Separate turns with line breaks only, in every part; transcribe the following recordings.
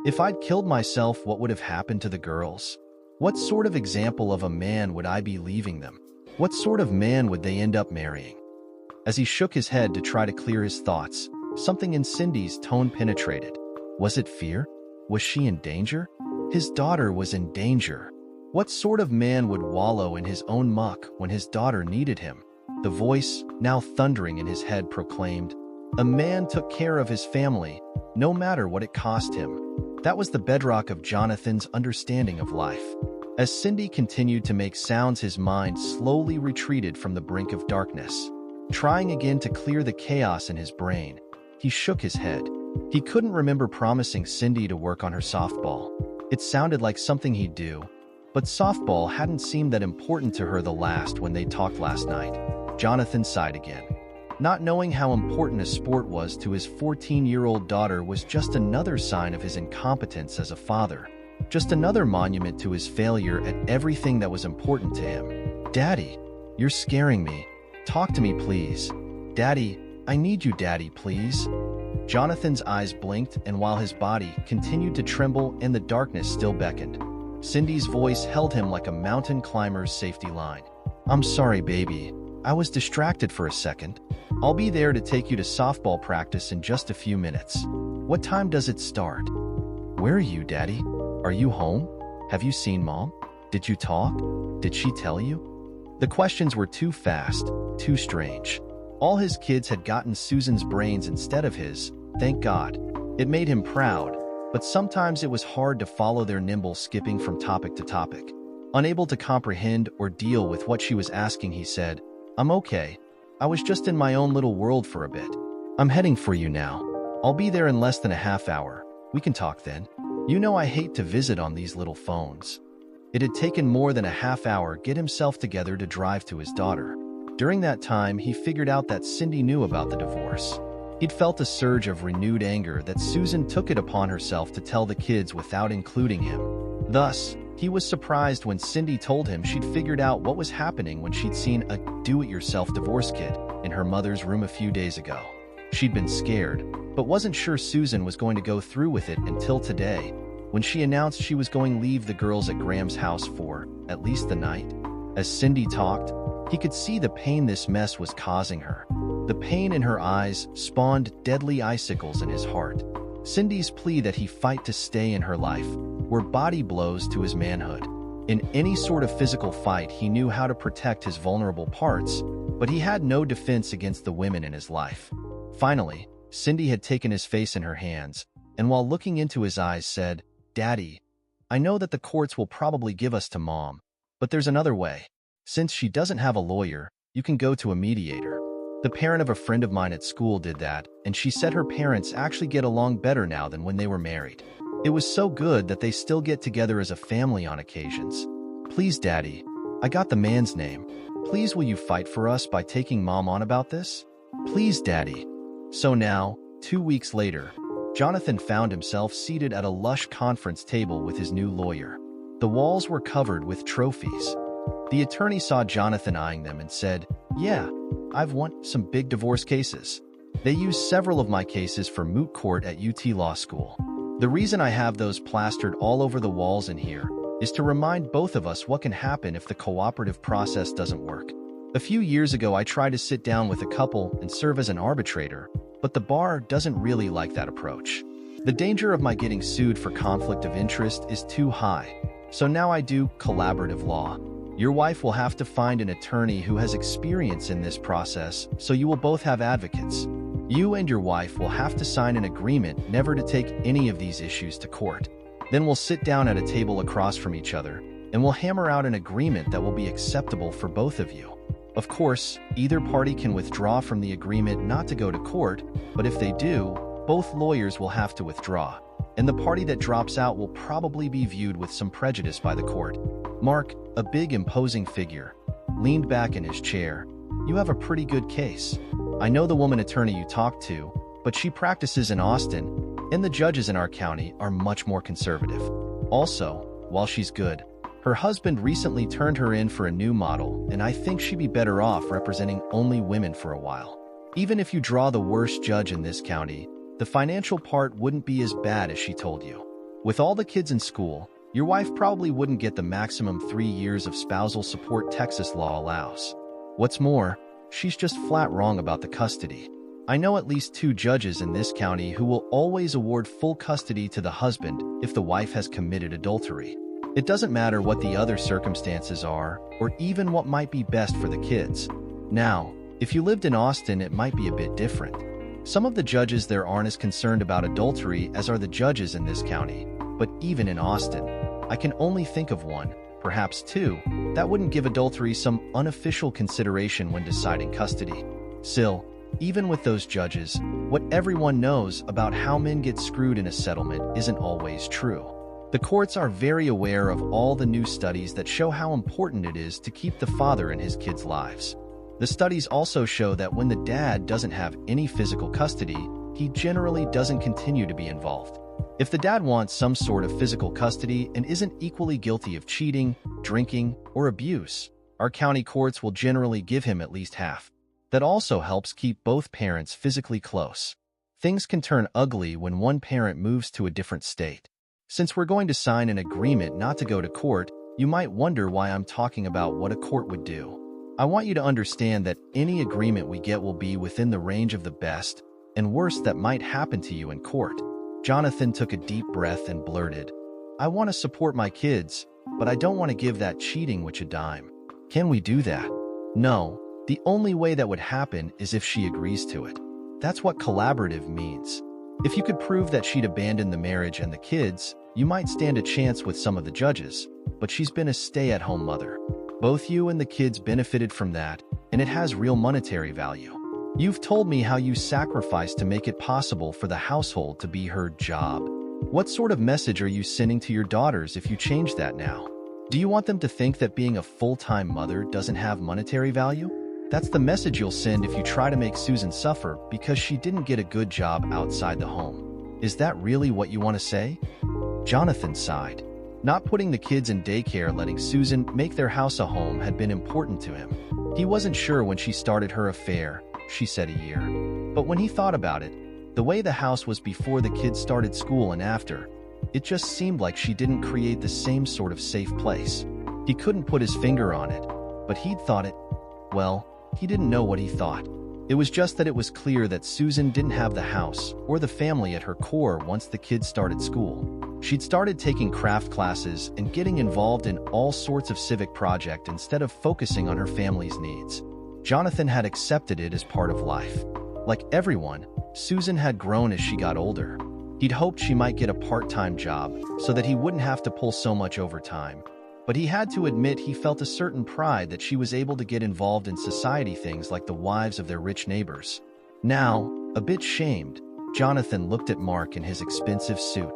If I'd killed myself, what would have happened to the girls? What sort of example of a man would I be leaving them? What sort of man would they end up marrying? As he shook his head to try to clear his thoughts, something in Cindy's tone penetrated. Was it fear? Was she in danger? His daughter was in danger. What sort of man would wallow in his own muck when his daughter needed him? The voice, now thundering in his head, proclaimed, "A man took care of his family, no matter what it cost him." That was the bedrock of Jonathan's understanding of life. As Cindy continued to make sounds, his mind slowly retreated from the brink of darkness. Trying again to clear the chaos in his brain, he shook his head. He couldn't remember promising Cindy to work on her softball. It sounded like something he'd do, but softball hadn't seemed that important to her when they talked last night. Jonathan sighed again. Not knowing how important a sport was to his 14-year-old daughter was just another sign of his incompetence as a father. Just another monument to his failure at everything that was important to him. "Daddy, you're scaring me. Talk to me, please. Daddy, I need you, Daddy, please." Jonathan's eyes blinked, and while his body continued to tremble and the darkness still beckoned, Cindy's voice held him like a mountain climber's safety line. "I'm sorry, baby. I was distracted for a second. I'll be there to take you to softball practice in just a few minutes. What time does it start? Where are you, Daddy? Are you home? Have you seen Mom? Did you talk? Did she tell you?" The questions were too fast, too strange. All his kids had gotten Susan's brains instead of his, thank God. It made him proud, but sometimes it was hard to follow their nimble skipping from topic to topic. Unable to comprehend or deal with what she was asking, he said, "I'm okay. I was just in my own little world for a bit. I'm heading for you now. I'll be there in less than a half hour. We can talk then. You know I hate to visit on these little phones." It had taken more than a half hour to get himself together to drive to his daughter. During that time, he figured out that Cindy knew about the divorce. He'd felt a surge of renewed anger that Susan took it upon herself to tell the kids without including him. Thus, he was surprised when Cindy told him she'd figured out what was happening when she'd seen a do-it-yourself divorce kit in her mother's room a few days ago. She'd been scared, but wasn't sure Susan was going to go through with it until today, when she announced she was going to leave the girls at Graham's house for, at least the night. As Cindy talked, he could see the pain this mess was causing her. The pain in her eyes spawned deadly icicles in his heart. Cindy's plea that he fight to stay in her life were body blows to his manhood. In any sort of physical fight, he knew how to protect his vulnerable parts, but he had no defense against the women in his life. Finally, Cindy had taken his face in her hands, and while looking into his eyes said, "Daddy, I know that the courts will probably give us to Mom, but there's another way. Since she doesn't have a lawyer, you can go to a mediator. The parent of a friend of mine at school did that, and she said her parents actually get along better now than when they were married. It was so good that they still get together as a family on occasions. Please, Daddy, I got the man's name. Please, will you fight for us by taking Mom on about this? Please, Daddy." So now, 2 weeks later, Jonathan found himself seated at a lush conference table with his new lawyer. The walls were covered with trophies. The attorney saw Jonathan eyeing them and said, "Yeah, I've won some big divorce cases. They used several of my cases for moot court at UT Law School. The reason I have those plastered all over the walls in here is to remind both of us what can happen if the cooperative process doesn't work. A few years ago, I tried to sit down with a couple and serve as an arbitrator, but the bar doesn't really like that approach. The danger of my getting sued for conflict of interest is too high, so now I do collaborative law. Your wife will have to find an attorney who has experience in this process, so you will both have advocates. You and your wife will have to sign an agreement never to take any of these issues to court. Then we'll sit down at a table across from each other, and we'll hammer out an agreement that will be acceptable for both of you. Of course, either party can withdraw from the agreement not to go to court, but if they do, both lawyers will have to withdraw, and the party that drops out will probably be viewed with some prejudice by the court." Mark, a big imposing figure, leaned back in his chair. "You have a pretty good case. I know the woman attorney you talked to, but she practices in Austin, and the judges in our county are much more conservative. Also, while she's good, her husband recently turned her in for a new model, and I think she'd be better off representing only women for a while. Even if you draw the worst judge in this county, the financial part wouldn't be as bad as she told you. With all the kids in school, your wife probably wouldn't get the maximum 3 years of spousal support Texas law allows. What's more, she's just flat wrong about the custody. I know at least 2 judges in this county who will always award full custody to the husband if the wife has committed adultery. It doesn't matter what the other circumstances are, or even what might be best for the kids. Now, if you lived in Austin, it might be a bit different. Some of the judges there aren't as concerned about adultery as are the judges in this county, but even in Austin, I can only think of 1, perhaps 2, that wouldn't give adultery some unofficial consideration when deciding custody. Still, even with those judges, what everyone knows about how men get screwed in a settlement isn't always true. The courts are very aware of all the new studies that show how important it is to keep the father in his kids' lives. The studies also show that when the dad doesn't have any physical custody, he generally doesn't continue to be involved. If the dad wants some sort of physical custody and isn't equally guilty of cheating, drinking, or abuse, our county courts will generally give him at least half. That also helps keep both parents physically close. Things can turn ugly when one parent moves to a different state. Since we're going to sign an agreement not to go to court, you might wonder why I'm talking about what a court would do. I want you to understand that any agreement we get will be within the range of the best and worst that might happen to you in court. Jonathan took a deep breath and blurted, "I want to support my kids, but I don't want to give that cheating witch a dime. Can we do that?" "No. The only way that would happen is if she agrees to it. That's what collaborative means. If you could prove that she'd abandoned the marriage and the kids, you might stand a chance with some of the judges, but she's been a stay-at-home mother. Both you and the kids benefited from that, and it has real monetary value. You've told me how you sacrificed to make it possible for the household to be her job. What sort of message are you sending to your daughters if you change that now? Do you want them to think that being a full-time mother doesn't have monetary value? That's the message you'll send if you try to make Susan suffer because she didn't get a good job outside the home. Is that really what you want to say?" Jonathan sighed. Not putting the kids in daycare, letting Susan make their house a home had been important to him. He wasn't sure when she started her affair, she said a year. But when he thought about it, the way the house was before the kids started school and after, it just seemed like she didn't create the same sort of safe place. He couldn't put his finger on it, but he'd thought it. Well, he didn't know what he thought. It was just that it was clear that Susan didn't have the house or the family at her core once the kids started school. She'd started taking craft classes and getting involved in all sorts of civic projects instead of focusing on her family's needs. Jonathan had accepted it as part of life. Like everyone, Susan had grown as she got older. He'd hoped she might get a part-time job so that he wouldn't have to pull so much overtime. But he had to admit he felt a certain pride that she was able to get involved in society things like the wives of their rich neighbors. Now, a bit shamed, Jonathan looked at Mark in his expensive suit.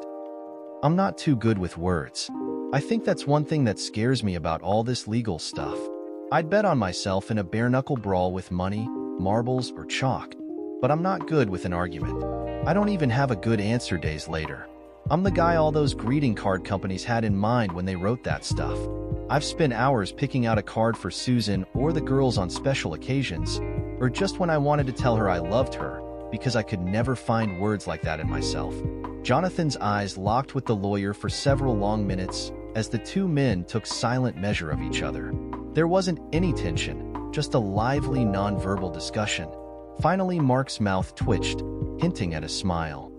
"I'm not too good with words. I think that's one thing that scares me about all this legal stuff. I'd bet on myself in a bare-knuckle brawl with money, marbles, or chalk. But I'm not good with an argument. I don't even have a good answer days later. I'm the guy all those greeting card companies had in mind when they wrote that stuff. I've spent hours picking out a card for Susan or the girls on special occasions, or just when I wanted to tell her I loved her, because I could never find words like that in myself." Jonathan's eyes locked with the lawyer for several long minutes as the 2 men took silent measure of each other. There wasn't any tension, just a lively nonverbal discussion. Finally, Mark's mouth twitched, hinting at a smile.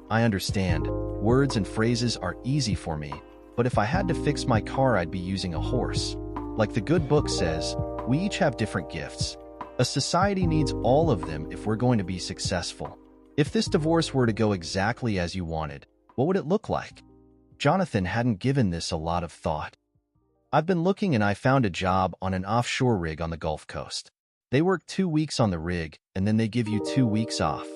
"I understand. Words and phrases are easy for me, but if I had to fix my car, I'd be using a horse. Like the good book says, we each have different gifts. A society needs all of them if we're going to be successful. If this divorce were to go exactly as you wanted, what would it look like?" Jonathan hadn't given this a lot of thought. "I've been looking and I found a job on an offshore rig on the Gulf Coast. They work 2 weeks on the rig and then they give you 2 weeks off.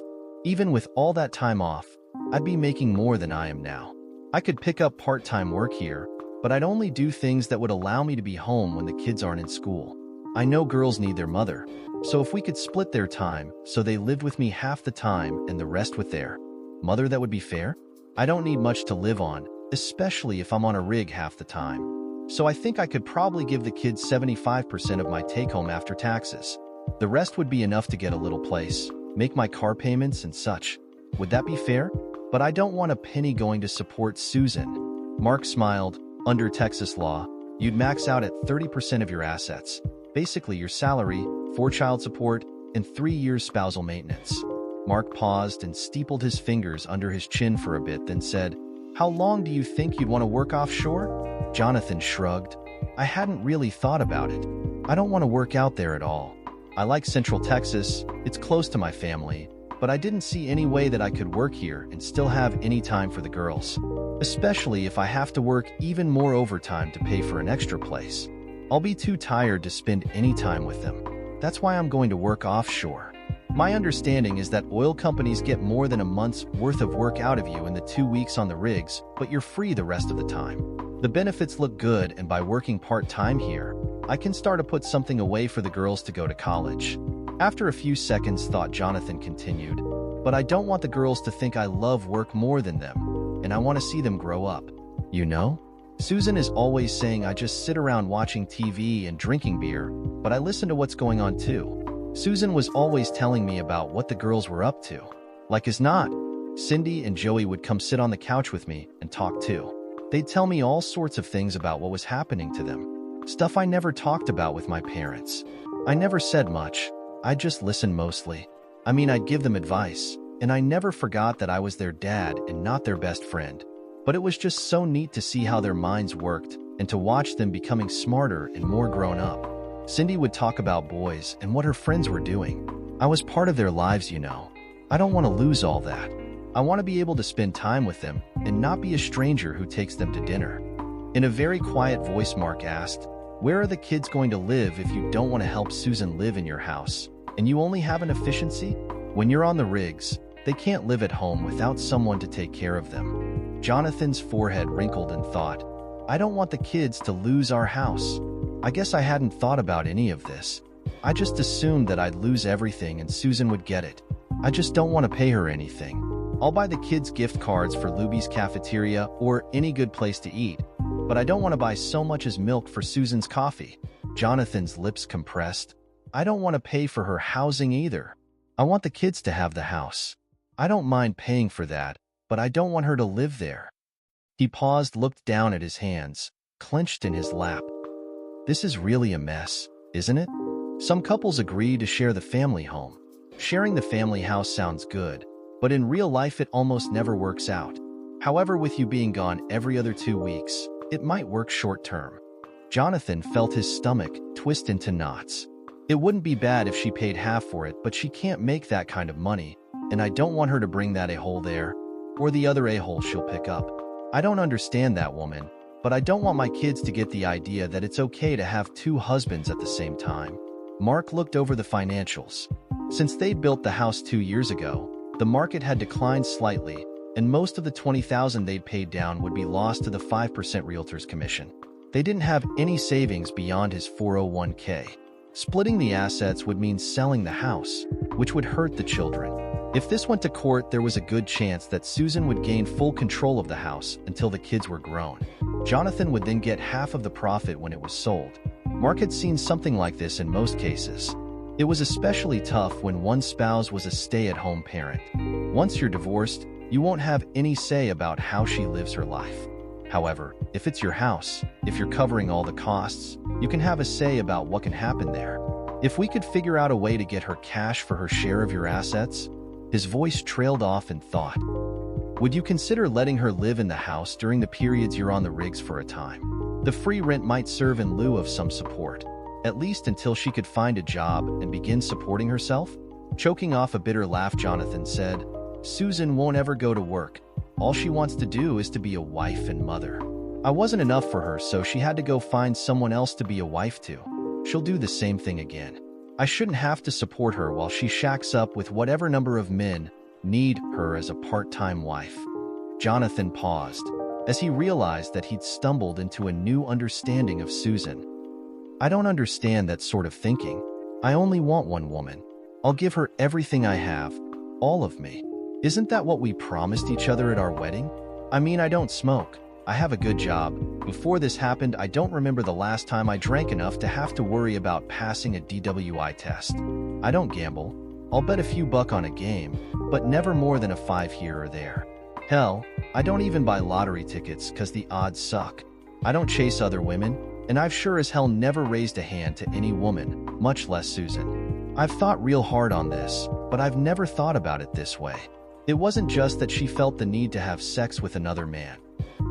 Even with all that time off, I'd be making more than I am now. I could pick up part-time work here, but I'd only do things that would allow me to be home when the kids aren't in school. I know girls need their mother, so if we could split their time so they lived with me half the time and the rest with their mother, that would be fair. I don't need much to live on, especially if I'm on a rig half the time. So I think I could probably give the kids 75% of my take-home after taxes. The rest would be enough to get a little place, make my car payments and such. Would that be fair?" but I don't want a penny going to support Susan. Mark smiled. Under Texas law, you'd max out at 30% of your assets, basically your salary, 4 child support, and 3 years spousal maintenance. Mark paused and steepled his fingers under his chin for a bit, then said, "How long do you think you'd want to work offshore?" Jonathan shrugged. "I hadn't really thought about it. I don't want to work out there at all. I like Central Texas, it's close to my family, but I didn't see any way that I could work here and still have any time for the girls. Especially if I have to work even more overtime to pay for an extra place. I'll be too tired to spend any time with them. That's why I'm going to work offshore. My understanding is that oil companies get more than a month's worth of work out of you in the 2 weeks on the rigs, but you're free the rest of the time. The benefits look good, and by working part-time here, I can start to put something away for the girls to go to college." After a few seconds, thought Jonathan continued, "But I don't want the girls to think I love work more than them, and I want to see them grow up. You know? Susan is always saying I just sit around watching TV and drinking beer, but I listen to what's going on too. Susan was always telling me about what the girls were up to. Like as not, Cindy and Joey would come sit on the couch with me and talk too. They'd tell me all sorts of things about what was happening to them. Stuff I never talked about with my parents. I never said much. I just listened mostly. I mean, I'd give them advice, and I never forgot that I was their dad and not their best friend. But it was just so neat to see how their minds worked and to watch them becoming smarter and more grown up. Cindy would talk about boys and what her friends were doing. I was part of their lives, you know. I don't want to lose all that. I want to be able to spend time with them and not be a stranger who takes them to dinner." In a very quiet voice, Mark asked, "Where are the kids going to live if you don't want to help Susan live in your house, and you only have an efficiency? When you're on the rigs, they can't live at home without someone to take care of them." Jonathan's forehead wrinkled and thought, "I don't want the kids to lose our house. I guess I hadn't thought about any of this. I just assumed that I'd lose everything and Susan would get it. I just don't want to pay her anything. I'll buy the kids gift cards for Luby's cafeteria or any good place to eat, but I don't want to buy so much as milk for Susan's coffee." Jonathan's lips compressed. "I don't want to pay for her housing either. I want the kids to have the house. I don't mind paying for that, but I don't want her to live there." He paused, looked down at his hands, clenched in his lap. "This is really a mess, isn't it? Some couples agree to share the family home. Sharing the family house sounds good, but in real life it almost never works out. However, with you being gone every other 2 weeks, it might work short term." Jonathan felt his stomach twist into knots. It wouldn't be bad if she paid half for it, but she can't make that kind of money, and I don't want her to bring that a-hole there, or the other a-hole she'll pick up. I don't understand that woman, but I don't want my kids to get the idea that it's okay to have 2 husbands at the same time. Mark looked over the financials. Since they'd built the house 2 years ago, the market had declined slightly, and most of the $20,000 they'd paid down would be lost to the 5% realtor's commission. They didn't have any savings beyond his 401k. Splitting the assets would mean selling the house, which would hurt the children. If this went to court, there was a good chance that Susan would gain full control of the house until the kids were grown. Jonathan would then get half of the profit when it was sold. Mark had seen something like this in most cases. It was especially tough when one spouse was a stay-at-home parent. Once you're divorced, you won't have any say about how she lives her life. However, if it's your house, if you're covering all the costs, you can have a say about what can happen there. If we could figure out a way to get her cash for her share of your assets. His voice trailed off in thought. Would you consider letting her live in the house during the periods you're on the rigs for a time? The free rent might serve in lieu of some support, at least until she could find a job and begin supporting herself. Choking off a bitter laugh, Jonathan said, "Susan won't ever go to work. All she wants to do is to be a wife and mother. I wasn't enough for her, so she had to go find someone else to be a wife to. She'll do the same thing again. I shouldn't have to support her while she shacks up with whatever number of men need her as a part-time wife." Jonathan paused, as he realized that he'd stumbled into a new understanding of Susan. "I don't understand that sort of thinking. I only want one woman. I'll give her everything I have, all of me. Isn't that what we promised each other at our wedding? I mean, I don't smoke. I have a good job. Before this happened, I don't remember the last time I drank enough to have to worry about passing a DWI test. I don't gamble. I'll bet a few bucks on a game, but never more than a 5 here or there. Hell, I don't even buy lottery tickets because the odds suck. I don't chase other women, and I've sure as hell never raised a hand to any woman, much less Susan. I've thought real hard on this, but I've never thought about it this way. It wasn't just that she felt the need to have sex with another man.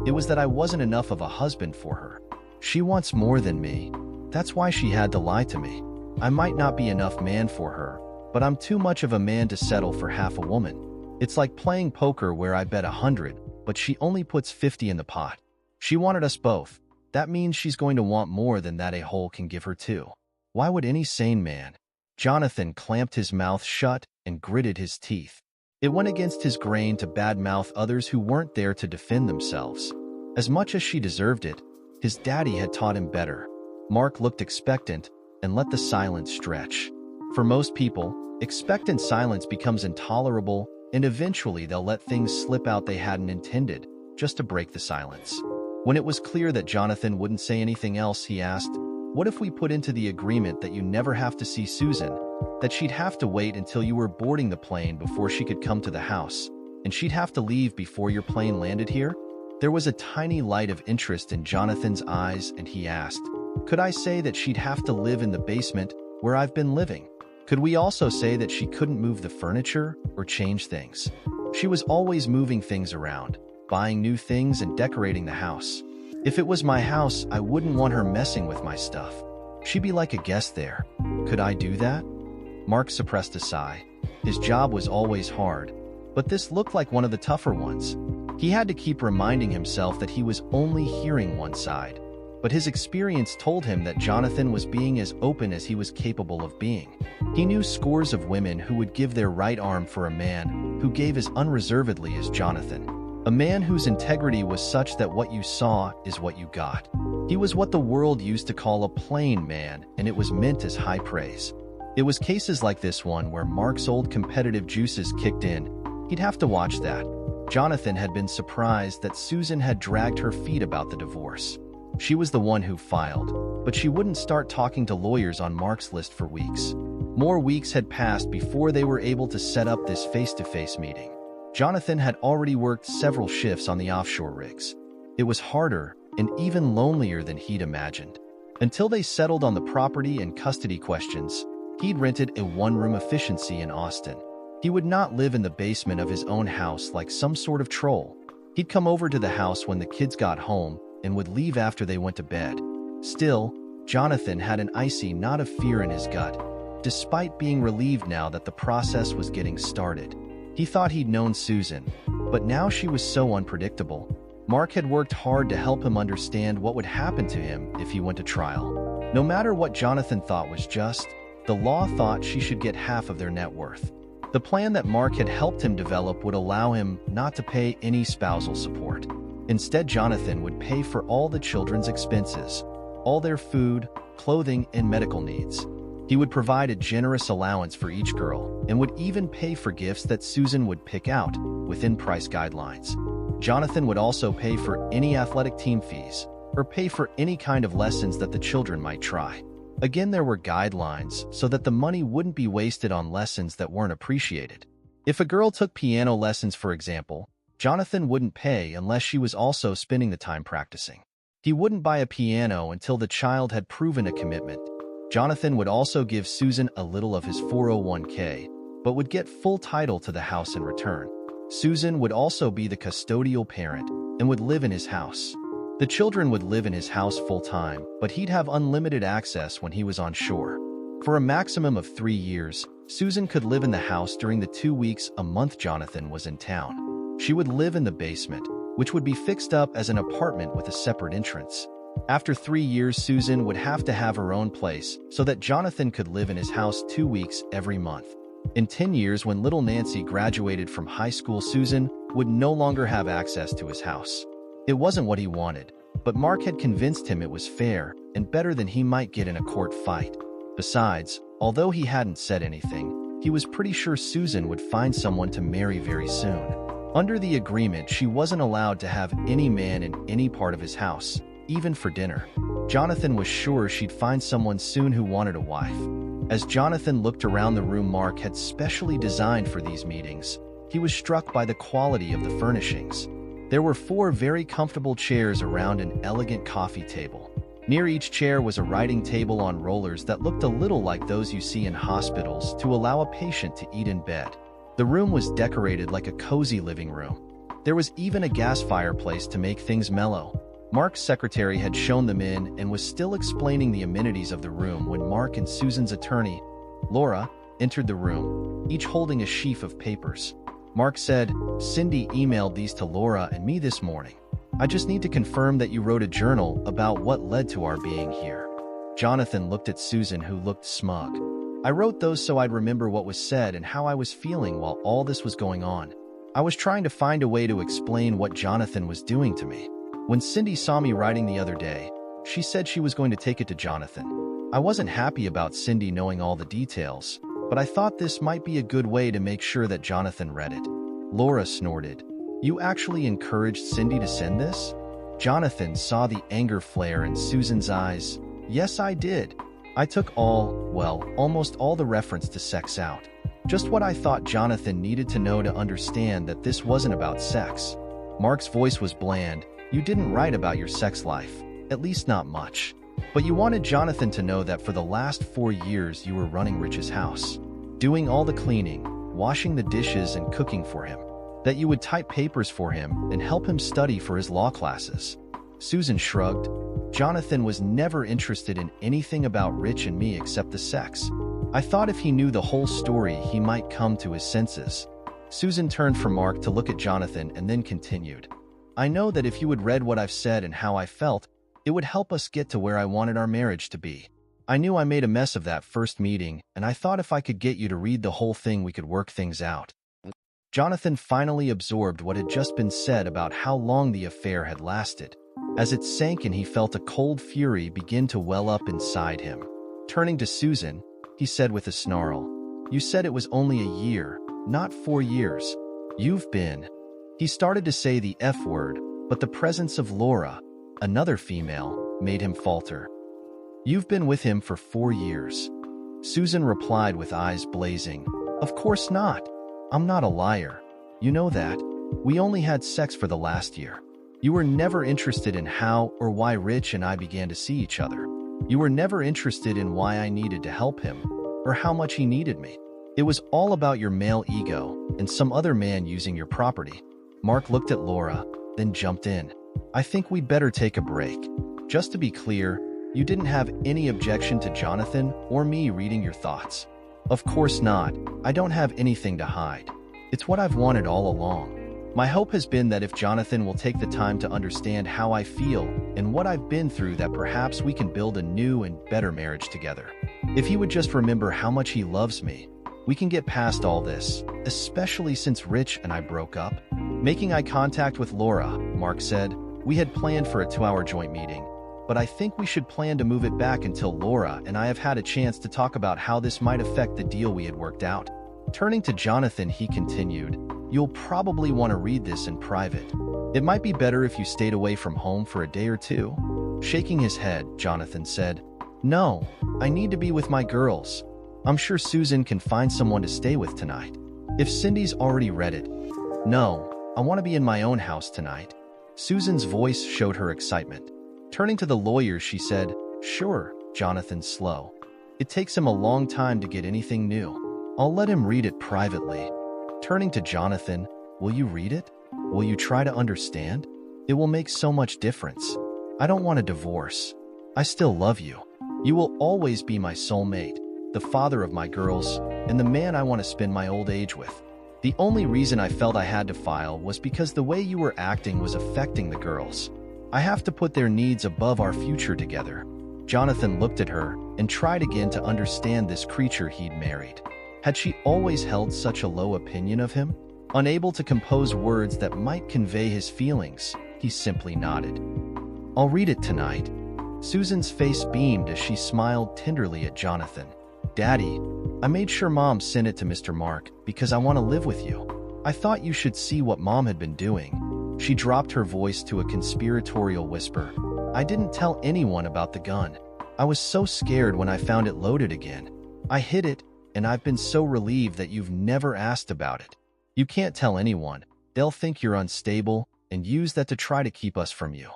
It was that I wasn't enough of a husband for her. She wants more than me. That's why she had to lie to me. I might not be enough man for her, but I'm too much of a man to settle for half a woman. It's like playing poker where I bet 100, but she only puts 50 in the pot. She wanted us both. That means she's going to want more than that a-hole can give her too. Why would any sane man? Jonathan clamped his mouth shut and gritted his teeth. It went against his grain to badmouth others who weren't there to defend themselves. As much as she deserved it, his daddy had taught him better. Mark looked expectant and let the silence stretch. For most people, expectant silence becomes intolerable, and eventually they'll let things slip out they hadn't intended, just to break the silence. When it was clear that Jonathan wouldn't say anything else, he asked, "What if we put into the agreement that you never have to see Susan, that she'd have to wait until you were boarding the plane before she could come to the house, and she'd have to leave before your plane landed here?" There was a tiny light of interest in Jonathan's eyes, and he asked, "Could I say that she'd have to live in the basement where I've been living? Could we also say that she couldn't move the furniture or change things? She was always moving things around, buying new things and decorating the house. If it was my house, I wouldn't want her messing with my stuff. She'd be like a guest there. Could I do that?" Mark suppressed a sigh. His job was always hard, but this looked like one of the tougher ones. He had to keep reminding himself that he was only hearing one side. But his experience told him that Jonathan was being as open as he was capable of being. He knew scores of women who would give their right arm for a man who gave as unreservedly as Jonathan. A man whose integrity was such that what you saw is what you got. He was what the world used to call a plain man, and it was meant as high praise. It was cases like this one where Mark's old competitive juices kicked in. He'd have to watch that. Jonathan had been surprised that Susan had dragged her feet about the divorce. She was the one who filed, but she wouldn't start talking to lawyers on Mark's list for weeks. More weeks had passed before they were able to set up this face-to-face meeting. Jonathan had already worked several shifts on the offshore rigs. It was harder and even lonelier than he'd imagined. Until they settled on the property and custody questions, he'd rented a one-room efficiency in Austin. He would not live in the basement of his own house like some sort of troll. He'd come over to the house when the kids got home and would leave after they went to bed. Still, Jonathan had an icy knot of fear in his gut, despite being relieved now that the process was getting started. He thought he'd known Susan, but now she was so unpredictable. Mark had worked hard to help him understand what would happen to him if he went to trial. No matter what Jonathan thought was just, the law thought she should get half of their net worth. The plan that Mark had helped him develop would allow him not to pay any spousal support. Instead, Jonathan would pay for all the children's expenses, all their food, clothing, and medical needs. He would provide a generous allowance for each girl and would even pay for gifts that Susan would pick out within price guidelines. Jonathan would also pay for any athletic team fees or pay for any kind of lessons that the children might try. Again, there were guidelines so that the money wouldn't be wasted on lessons that weren't appreciated. If a girl took piano lessons, for example, Jonathan wouldn't pay unless she was also spending the time practicing. He wouldn't buy a piano until the child had proven a commitment. Jonathan would also give Susan a little of his 401k, but would get full title to the house in return. Susan would also be the custodial parent and would live in his house. The children would live in his house full-time, but he'd have unlimited access when he was on shore. For a maximum of 3 years, Susan could live in the house during the 2 weeks a month Jonathan was in town. She would live in the basement, which would be fixed up as an apartment with a separate entrance. After 3 years, Susan would have to have her own place so that Jonathan could live in his house 2 weeks every month. In 10 years, when little Nancy graduated from high school, Susan would no longer have access to his house. It wasn't what he wanted, but Mark had convinced him it was fair and better than he might get in a court fight. Besides, although he hadn't said anything, he was pretty sure Susan would find someone to marry very soon. Under the agreement, she wasn't allowed to have any man in any part of his house, even for dinner. Jonathan was sure she'd find someone soon who wanted a wife. As Jonathan looked around the room Mark had specially designed for these meetings, He was struck by the quality of the furnishings. There were 4 very comfortable chairs around an elegant coffee table. Near each chair was a writing table on rollers that looked a little like those you see in hospitals to allow a patient to eat in bed. The room was decorated like a cozy living room. There was even a gas fireplace to make things mellow. Mark's secretary had shown them in and was still explaining the amenities of the room when Mark and Susan's attorney, Laura, entered the room, each holding a sheaf of papers. Mark said, "Cindy emailed these to Laura and me this morning. I just need to confirm that you wrote a journal about what led to our being here." Jonathan looked at Susan, who looked smug. "I wrote those so I'd remember what was said and how I was feeling while all this was going on. I was trying to find a way to explain what Jonathan was doing to me. When Cindy saw me writing the other day, she said she was going to take it to Jonathan. I wasn't happy about Cindy knowing all the details, but I thought this might be a good way to make sure that Jonathan read it." Laura snorted. "You actually encouraged Cindy to send this?" Jonathan saw the anger flare in Susan's eyes. "Yes, I did. I took almost all the reference to sex out. Just what I thought Jonathan needed to know to understand that this wasn't about sex." Mark's voice was bland. "You didn't write about your sex life, at least not much. But you wanted Jonathan to know that for the last 4 years you were running Rich's house, doing all the cleaning, washing the dishes and cooking for him, that you would type papers for him and help him study for his law classes." Susan shrugged. "Jonathan was never interested in anything about Rich and me except the sex. I thought if he knew the whole story, he might come to his senses." Susan turned from Mark to look at Jonathan and then continued, "I know that if you had read what I've said and how I felt, it would help us get to where I wanted our marriage to be. I knew I made a mess of that first meeting, and I thought if I could get you to read the whole thing, we could work things out." Jonathan finally absorbed what had just been said about how long the affair had lasted. As it sank in, he felt a cold fury begin to well up inside him. Turning to Susan, he said with a snarl, "You said it was only a year, not 4 years. You've been—" He started to say the F word, but the presence of Laura, another female, made him falter. "You've been with him for 4 years." Susan replied with eyes blazing, "Of course not. I'm not a liar. You know that. We only had sex for the last year. You were never interested in how or why Rich and I began to see each other. You were never interested in why I needed to help him, or how much he needed me. It was all about your male ego and some other man using your property." Mark looked at Laura, then jumped in. "I think we'd better take a break. Just to be clear, you didn't have any objection to Jonathan or me reading your thoughts?" "Of course not. I don't have anything to hide. It's what I've wanted all along. My hope has been that if Jonathan will take the time to understand how I feel and what I've been through, that perhaps we can build a new and better marriage together. If he would just remember how much he loves me, we can get past all this, especially since Rich and I broke up." Making eye contact with Laura, Mark said, "We had planned for a 2-hour joint meeting, but I think we should plan to move it back until Laura and I have had a chance to talk about how this might affect the deal we had worked out." Turning to Jonathan, he continued, "You'll probably want to read this in private. It might be better if you stayed away from home for a day or two." Shaking his head, Jonathan said, "No, I need to be with my girls. I'm sure Susan can find someone to stay with tonight. If Cindy's already read it." "No, I want to be in my own house tonight." Susan's voice showed her excitement. Turning to the lawyer, she said, "Sure." Jonathan's slow. "It takes him a long time to get anything new. I'll let him read it privately." Turning to Jonathan, "Will you read it? Will you try to understand? It will make so much difference. I don't want a divorce. I still love you. You will always be my soulmate, the father of my girls, and the man I want to spend my old age with. The only reason I felt I had to file was because the way you were acting was affecting the girls. I have to put their needs above our future together." Jonathan looked at her and tried again to understand this creature he'd married. Had she always held such a low opinion of him? Unable to compose words that might convey his feelings, he simply nodded. "I'll read it tonight." Susan's face beamed as she smiled tenderly at Jonathan. "Daddy, I made sure Mom sent it to Mr. Mark because I want to live with you. I thought you should see what Mom had been doing." She dropped her voice to a conspiratorial whisper. "I didn't tell anyone about the gun. I was so scared when I found it loaded again. I hid it, and I've been so relieved that you've never asked about it." You can't tell anyone. They'll think you're unstable and use that to try to keep us from you."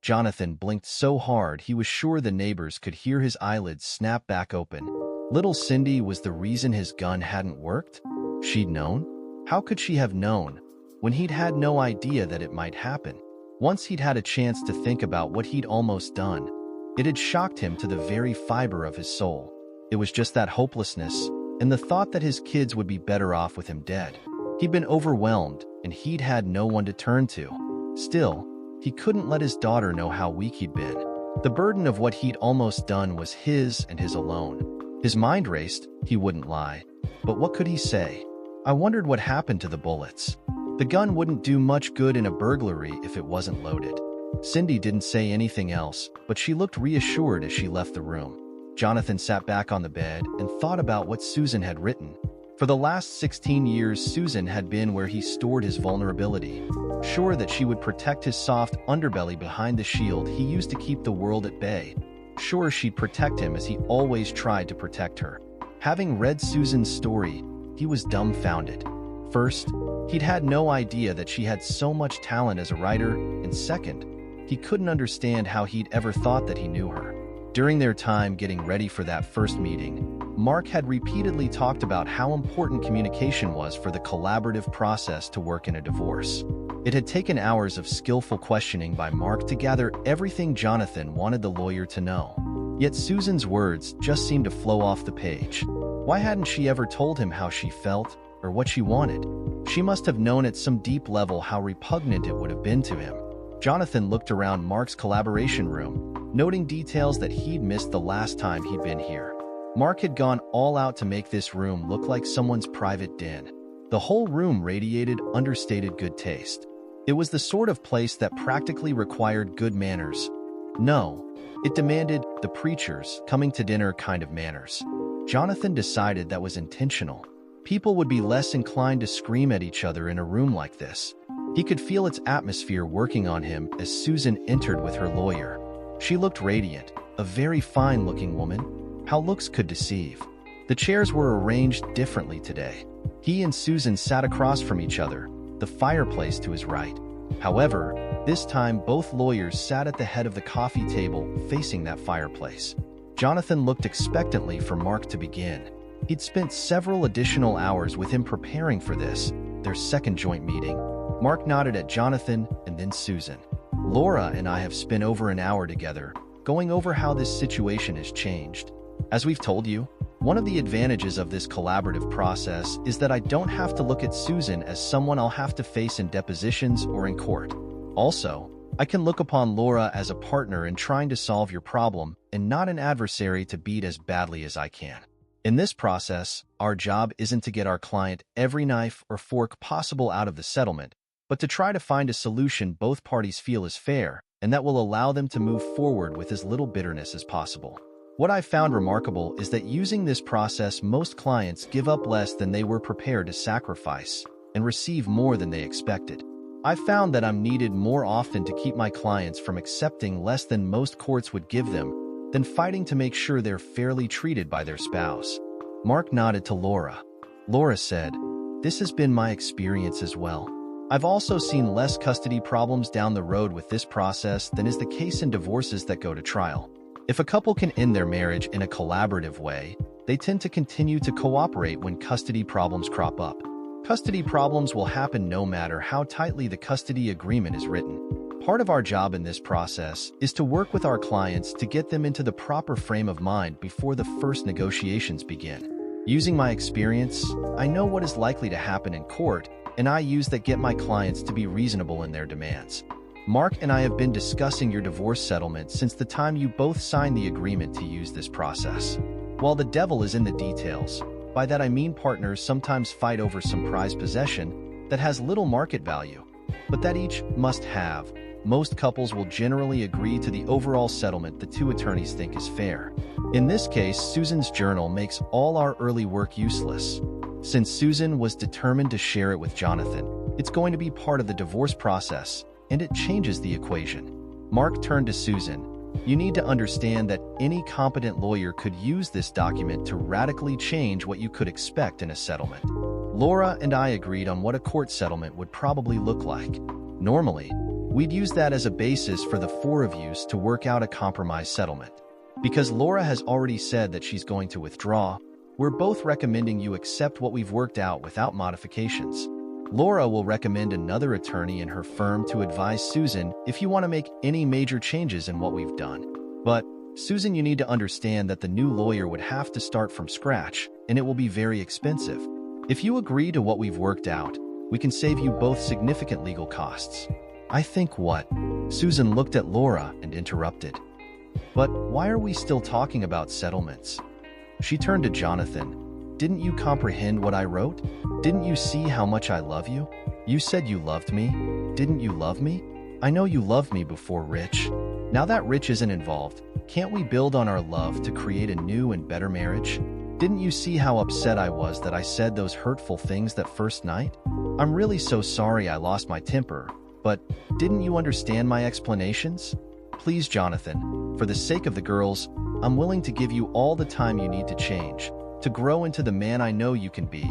Jonathan blinked so hard he was sure the neighbors could hear his eyelids snap back open. Little Cindy was the reason his gun hadn't worked? She'd known? How could she have known when he'd had no idea that it might happen? Once he'd had a chance to think about what he'd almost done, it had shocked him to the very fiber of his soul. It was just that hopelessness and the thought that his kids would be better off with him dead. He'd been overwhelmed, and he'd had no one to turn to. Still, he couldn't let his daughter know how weak he'd been. The burden of what he'd almost done was his and his alone. His mind raced, he wouldn't lie. But what could he say? I wondered what happened to the bullets. The gun wouldn't do much good in a burglary if it wasn't loaded. Cindy didn't say anything else, but she looked reassured as she left the room. Jonathan sat back on the bed and thought about what Susan had written. For the last 16 years, Susan had been where he stored his vulnerability. Sure that she would protect his soft underbelly behind the shield he used to keep the world at bay. Sure she'd protect him as he always tried to protect her. Having read Susan's story, he was dumbfounded. First, he'd had no idea that she had so much talent as a writer, and second, he couldn't understand how he'd ever thought that he knew her. During their time getting ready for that first meeting, Mark had repeatedly talked about how important communication was for the collaborative process to work in a divorce. It had taken hours of skillful questioning by Mark to gather everything Jonathan wanted the lawyer to know. Yet Susan's words just seemed to flow off the page. Why hadn't she ever told him how she felt or what she wanted? She must have known at some deep level how repugnant it would have been to him. Jonathan looked around Mark's collaboration room, noting details that he'd missed the last time he'd been here. Mark had gone all out to make this room look like someone's private den. The whole room radiated understated good taste. It was the sort of place that practically required good manners. No, it demanded the preachers coming to dinner kind of manners. Jonathan decided that was intentional. People would be less inclined to scream at each other in a room like this. He could feel its atmosphere working on him as Susan entered with her lawyer. She looked radiant, a very fine-looking woman. How looks could deceive. The chairs were arranged differently today. He and Susan sat across from each other, the fireplace to his right. However, this time both lawyers sat at the head of the coffee table facing that fireplace. Jonathan looked expectantly for Mark to begin. He'd spent several additional hours with him preparing for this, their second joint meeting. Mark nodded at Jonathan and then Susan. "Laura and I have spent over an hour together, going over how this situation has changed. As we've told you, one of the advantages of this collaborative process is that I don't have to look at Susan as someone I'll have to face in depositions or in court. Also, I can look upon Laura as a partner in trying to solve your problem and not an adversary to beat as badly as I can. In this process, our job isn't to get our client every knife or fork possible out of the settlement, but to try to find a solution both parties feel is fair and that will allow them to move forward with as little bitterness as possible. What I found remarkable is that using this process, most clients give up less than they were prepared to sacrifice and receive more than they expected. I found that I'm needed more often to keep my clients from accepting less than most courts would give them than fighting to make sure they're fairly treated by their spouse." Mark nodded to Laura. Laura said, "This has been my experience as well. I've also seen less custody problems down the road with this process than is the case in divorces that go to trial. If a couple can end their marriage in a collaborative way, they tend to continue to cooperate when custody problems crop up. Custody problems will happen no matter how tightly the custody agreement is written. Part of our job in this process is to work with our clients to get them into the proper frame of mind before the first negotiations begin. Using my experience, I know what is likely to happen in court, and I use that get my clients to be reasonable in their demands. Mark and I have been discussing your divorce settlement since the time you both signed the agreement to use this process. While the devil is in the details, by that I mean partners sometimes fight over some prized possession that has little market value, but that each must have. Most couples will generally agree to the overall settlement the two attorneys think is fair. In this case, Susan's journal makes all our early work useless. Since Susan was determined to share it with Jonathan, it's going to be part of the divorce process, and it changes the equation. Mark turned to Susan. "You need to understand that any competent lawyer could use this document to radically change what you could expect in a settlement. Laura and I agreed on what a court settlement would probably look like. Normally, we'd use that as a basis for the four of you to work out a compromise settlement. Because Laura has already said that she's going to withdraw, we're both recommending you accept what we've worked out without modifications. Laura will recommend another attorney in her firm to advise Susan if you want to make any major changes in what we've done. But, Susan, you need to understand that the new lawyer would have to start from scratch, and it will be very expensive. If you agree to what we've worked out, we can save you both significant legal costs. I think what? Susan looked at Laura and interrupted. But why are we still talking about settlements? She turned to Jonathan. Didn't you comprehend what I wrote? Didn't you see how much I love you? You said you loved me. Didn't you love me? I know you loved me before Rich. Now that Rich isn't involved, can't we build on our love to create a new and better marriage? Didn't you see how upset I was that I said those hurtful things that first night? I'm really so sorry I lost my temper, but didn't you understand my explanations? Please, Jonathan, for the sake of the girls, I'm willing to give you all the time you need to change, to grow into the man I know you can be,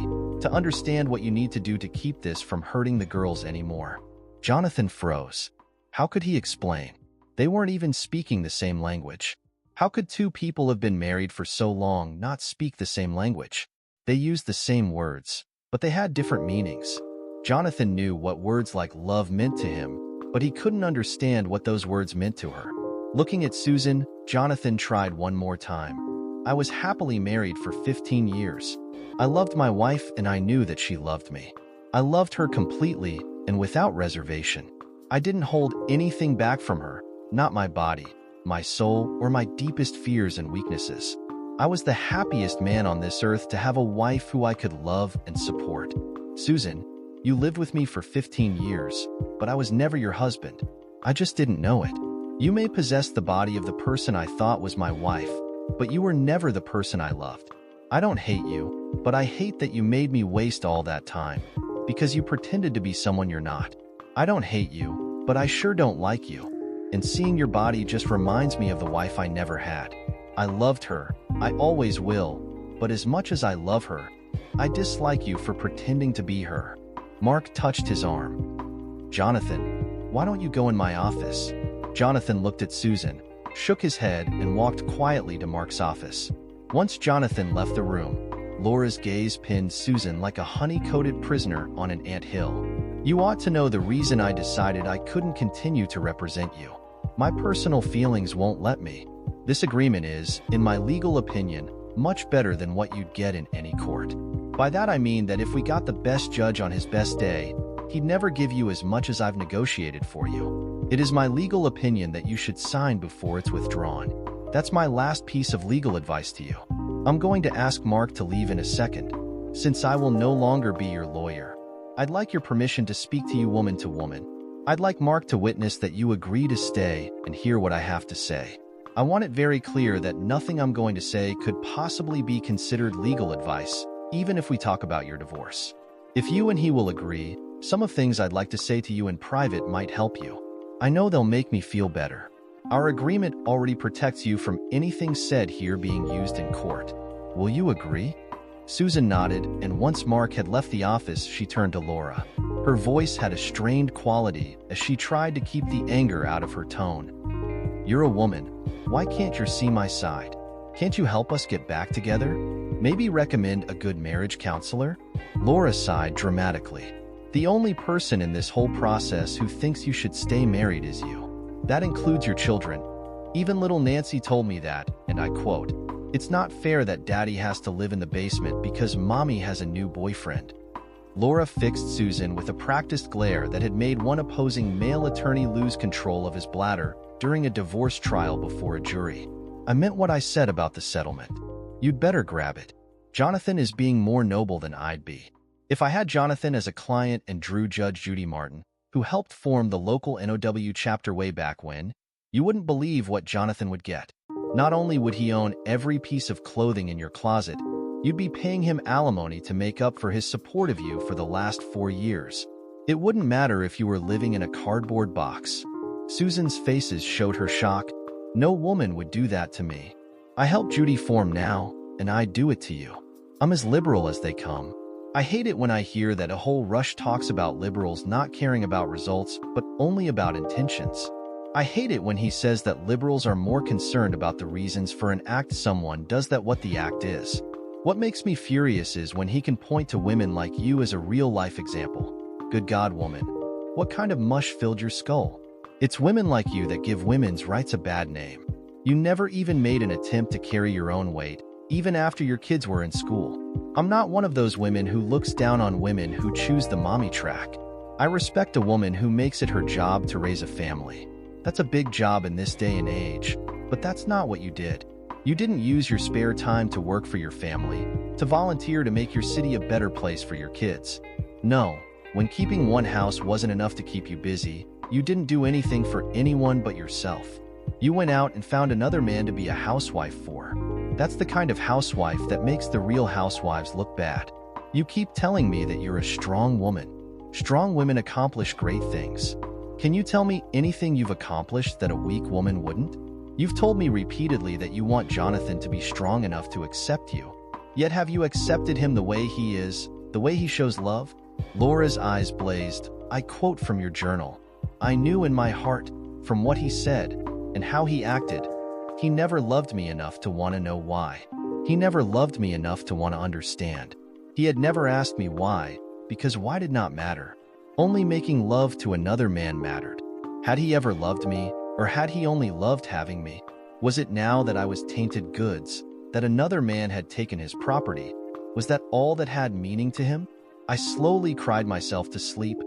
to understand what you need to do to keep this from hurting the girls anymore. Jonathan froze. How could he explain? They weren't even speaking the same language. How could two people have been married for so long not speak the same language? They used the same words, but they had different meanings. Jonathan knew what words like love meant to him, but he couldn't understand what those words meant to her. Looking at Susan, Jonathan tried one more time. I was happily married for 15 years. I loved my wife and I knew that she loved me. I loved her completely and without reservation. I didn't hold anything back from her, not my body, my soul, or my deepest fears and weaknesses. I was the happiest man on this earth to have a wife who I could love and support. Susan, you lived with me for 15 years, but I was never your husband. I just didn't know it. You may possess the body of the person I thought was my wife, but you were never the person I loved. I don't hate you, but I hate that you made me waste all that time, because you pretended to be someone you're not. I don't hate you, but I sure don't like you. And seeing your body just reminds me of the wife I never had. I loved her, I always will, but as much as I love her, I dislike you for pretending to be her. Mark touched his arm. Jonathan, why don't you go in my office? Jonathan looked at Susan, shook his head, and walked quietly to Mark's office. Once Jonathan left the room, Laura's gaze pinned Susan like a honey-coated prisoner on an anthill. You ought to know the reason I decided I couldn't continue to represent you. My personal feelings won't let me. This agreement is, in my legal opinion, much better than what you'd get in any court. By that I mean that if we got the best judge on his best day, he'd never give you as much as I've negotiated for you. It is my legal opinion that you should sign before it's withdrawn. That's my last piece of legal advice to you. I'm going to ask Mark to leave in a second, since I will no longer be your lawyer. I'd like your permission to speak to you woman to woman. I'd like Mark to witness that you agree to stay and hear what I have to say. I want it very clear that nothing I'm going to say could possibly be considered legal advice, even if we talk about your divorce. If you and he will agree, some of things I'd like to say to you in private might help you. I know they'll make me feel better. Our agreement already protects you from anything said here being used in court. Will you agree? Susan nodded, and once Mark had left the office, she turned to Laura. Her voice had a strained quality as she tried to keep the anger out of her tone. You're a woman. Why can't you see my side? Can't you help us get back together? Maybe recommend a good marriage counselor? Laura sighed dramatically. The only person in this whole process who thinks you should stay married is you. That includes your children. Even little Nancy told me that, and I quote, "It's not fair that daddy has to live in the basement because mommy has a new boyfriend." Laura fixed Susan with a practiced glare that had made one opposing male attorney lose control of his bladder during a divorce trial before a jury. I meant what I said about the settlement. You'd better grab it. Jonathan is being more noble than I'd be. If I had Jonathan as a client and drew Judge Judy Martin, who helped form the local NOW chapter way back when, you wouldn't believe what Jonathan would get. Not only would he own every piece of clothing in your closet, you'd be paying him alimony to make up for his support of you for the last 4 years. It wouldn't matter if you were living in a cardboard box. Susan's faces showed her shock. No woman would do that to me. I help Judy form now, and I'd do it to you. I'm as liberal as they come. I hate it when I hear that a whole rush talks about liberals not caring about results, but only about intentions. I hate it when he says that liberals are more concerned about the reasons for an act someone does than what the act is. What makes me furious is when he can point to women like you as a real-life example. Good God, woman. What kind of mush filled your skull? It's women like you that give women's rights a bad name. You never even made an attempt to carry your own weight, even after your kids were in school. I'm not one of those women who looks down on women who choose the mommy track. I respect a woman who makes it her job to raise a family. That's a big job in this day and age, but that's not what you did. You didn't use your spare time to work for your family, to volunteer to make your city a better place for your kids. No, when keeping one house wasn't enough to keep you busy, you didn't do anything for anyone but yourself. You went out and found another man to be a housewife for. That's the kind of housewife that makes the real housewives look bad. You keep telling me that you're a strong woman. Strong women accomplish great things. Can you tell me anything you've accomplished that a weak woman wouldn't? You've told me repeatedly that you want Jonathan to be strong enough to accept you. Yet have you accepted him the way he is, the way he shows love? Laura's eyes blazed. I quote from your journal. I knew in my heart, from what he said and how he acted, he never loved me enough to want to know why. He never loved me enough to want to understand. He had never asked me why, because why did not matter. Only making love to another man mattered. Had he ever loved me, or had he only loved having me? Was it now that I was tainted goods, that another man had taken his property? Was that all that had meaning to him? I slowly cried myself to sleep,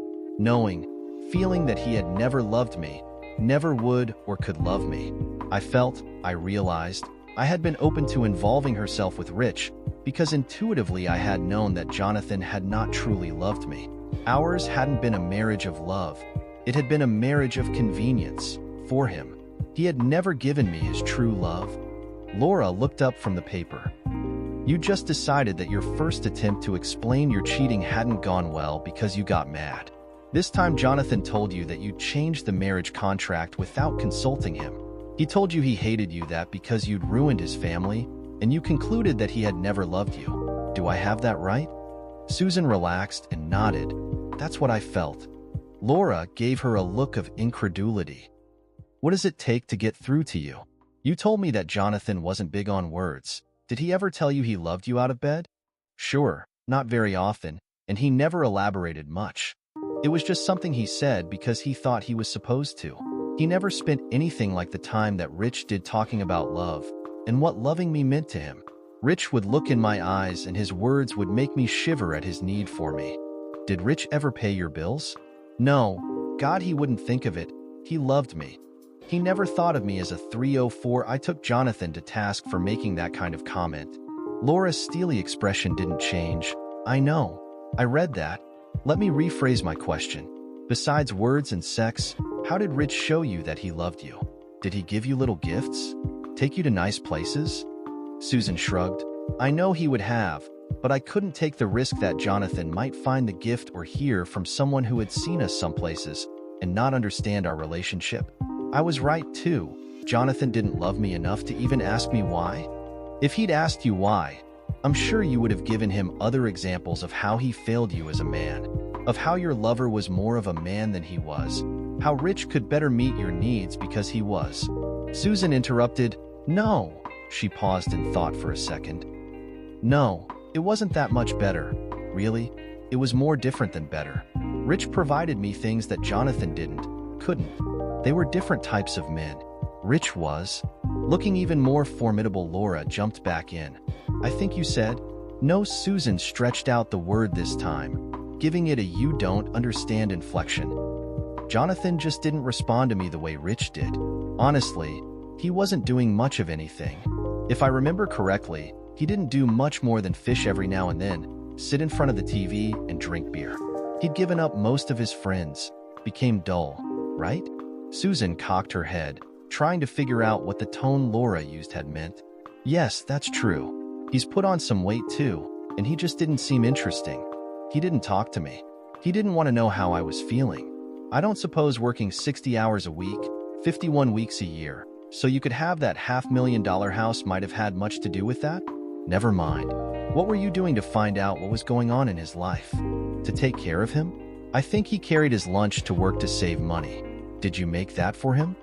feeling that he had never loved me, never would or could love me. I realized, I had been open to involving herself with Rich, because intuitively I had known that Jonathan had not truly loved me. Ours hadn't been a marriage of love. It had been a marriage of convenience, for him. He had never given me his true love. Laura looked up from the paper. You just decided that your first attempt to explain your cheating hadn't gone well because you got mad. This time Jonathan told you that you changed the marriage contract without consulting him. He told you he hated you that because you'd ruined his family, and you concluded that he had never loved you. Do I have that right? Susan relaxed and nodded. That's what I felt. Laura gave her a look of incredulity. What does it take to get through to you? You told me that Jonathan wasn't big on words. Did he ever tell you he loved you out of bed? Sure, not very often, and he never elaborated much. It was just something he said because he thought he was supposed to. He never spent anything like the time that Rich did talking about love and what loving me meant to him. Rich would look in my eyes and his words would make me shiver at his need for me. Did Rich ever pay your bills? No, God, he wouldn't think of it. He loved me. He never thought of me as a 304. I took Jonathan to task for making that kind of comment. Laura's steely expression didn't change. I know. I read that. Let me rephrase my question. Besides words and sex, how did Rich show you that he loved you? Did he give you little gifts? Take you to nice places? Susan shrugged. I know he would have, but I couldn't take the risk that Jonathan might find the gift or hear from someone who had seen us some places and not understand our relationship. I was right too. Jonathan didn't love me enough to even ask me why. If he'd asked you why, I'm sure you would have given him other examples of how he failed you as a man, of how your lover was more of a man than he was, how Rich could better meet your needs because he was. Susan interrupted. No. She paused in thought for a second. No, it wasn't that much better. Really, it was more different than better. Rich provided me things that Jonathan couldn't. They were different types of men. Rich was. Looking even more formidable, Laura jumped back in. I think you said? No. Susan stretched out the word this time, giving it a you don't understand inflection. Jonathan just didn't respond to me the way Rich did. Honestly, he wasn't doing much of anything. If I remember correctly, he didn't do much more than fish every now and then, sit in front of the TV and drink beer. He'd given up most of his friends, became dull, right? Susan cocked her head, trying to figure out what the tone Laura used had meant. Yes, that's true. He's put on some weight too, and he just didn't seem interesting. He didn't talk to me. He didn't want to know how I was feeling. I don't suppose working 60 hours a week, 51 weeks a year, so you could have that $500,000 house might have had much to do with that? Never mind. What were you doing to find out what was going on in his life? To take care of him? I think he carried his lunch to work to save money. Did you make that for him?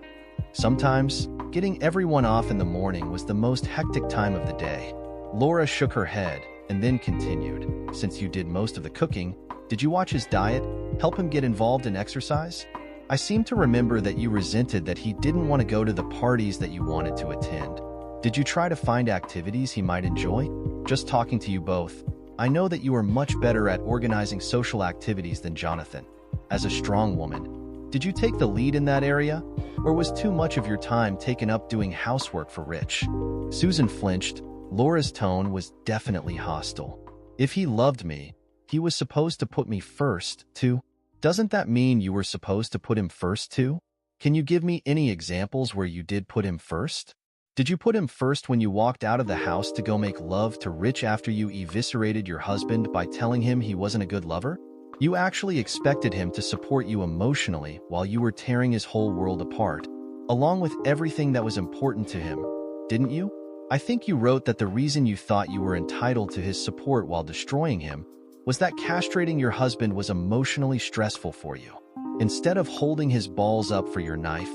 Sometimes, getting everyone off in the morning was the most hectic time of the day. Laura shook her head and then continued. Since you did most of the cooking, did you watch his diet, help him get involved in exercise? I seem to remember that you resented that he didn't want to go to the parties that you wanted to attend. Did you try to find activities he might enjoy? Just talking to you both, I know that you are much better at organizing social activities than Jonathan. As a strong woman, did you take the lead in that area? Or was too much of your time taken up doing housework for Rich? Susan flinched. Laura's tone was definitely hostile. If he loved me, he was supposed to put me first, too. Doesn't that mean you were supposed to put him first, too? Can you give me any examples where you did put him first? Did you put him first when you walked out of the house to go make love to Rich after you eviscerated your husband by telling him he wasn't a good lover? You actually expected him to support you emotionally while you were tearing his whole world apart, along with everything that was important to him, didn't you? I think you wrote that the reason you thought you were entitled to his support while destroying him was that castrating your husband was emotionally stressful for you. Instead of holding his balls up for your knife,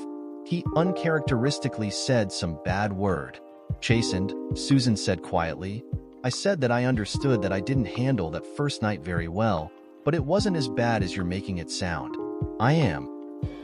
he uncharacteristically said some bad word. Chastened, Susan said quietly, I said that I understood that I didn't handle that first night very well, but it wasn't as bad as you're making it sound. I am.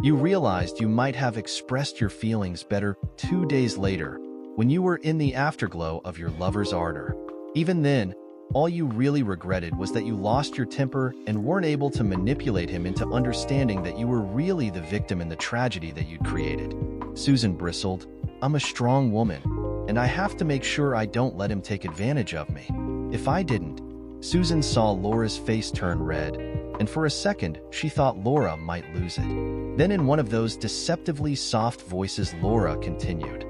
You realized you might have expressed your feelings better 2 days later, when you were in the afterglow of your lover's ardor. Even then, all you really regretted was that you lost your temper and weren't able to manipulate him into understanding that you were really the victim in the tragedy that you'd created. Susan bristled. I'm a strong woman, and I have to make sure I don't let him take advantage of me. If I didn't, Susan saw Laura's face turn red, and for a second, she thought Laura might lose it. Then in one of those deceptively soft voices, Laura continued,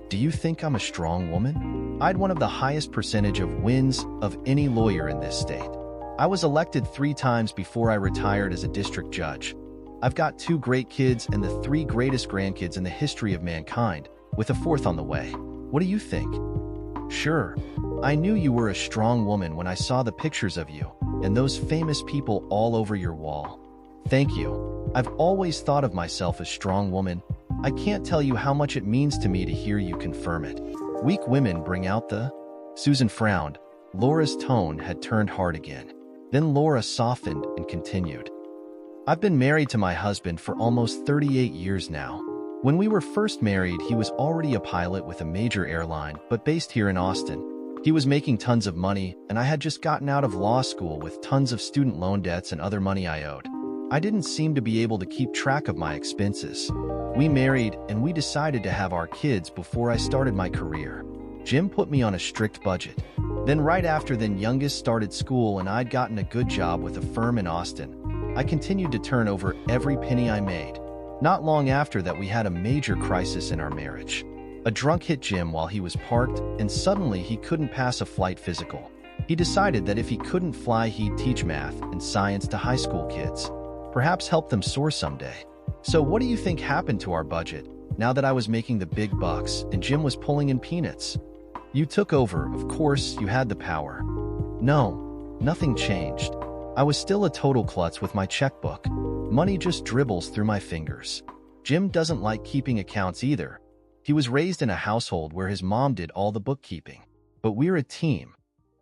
Do you think I'm a strong woman? I'd one of the highest percentage of wins of any lawyer in this state. I was elected 3 times before I retired as a district judge. I've got 2 great kids and the 3 greatest grandkids in the history of mankind, with a 4th on the way. What do you think? Sure, I knew you were a strong woman when I saw the pictures of you and those famous people all over your wall. Thank you. I've always thought of myself as strong woman. I can't tell you how much it means to me to hear you confirm it. Weak women bring out the... Susan frowned. Laura's tone had turned hard again. Then Laura softened and continued. I've been married to my husband for almost 38 years now. When we were first married, he was already a pilot with a major airline, but based here in Austin. He was making tons of money, and I had just gotten out of law school with tons of student loan debts and other money I owed. I didn't seem to be able to keep track of my expenses. We married, and we decided to have our kids before I started my career. Jim put me on a strict budget. Then right after youngest started school and I'd gotten a good job with a firm in Austin, I continued to turn over every penny I made. Not long after that, we had a major crisis in our marriage. A drunk hit Jim while he was parked, and suddenly he couldn't pass a flight physical. He decided that if he couldn't fly, he'd teach math and science to high school kids. Perhaps help them soar someday. So what do you think happened to our budget, now that I was making the big bucks and Jim was pulling in peanuts? You took over, of course, you had the power. No, nothing changed. I was still a total klutz with my checkbook. Money just dribbles through my fingers. Jim doesn't like keeping accounts either. He was raised in a household where his mom did all the bookkeeping. But we're a team.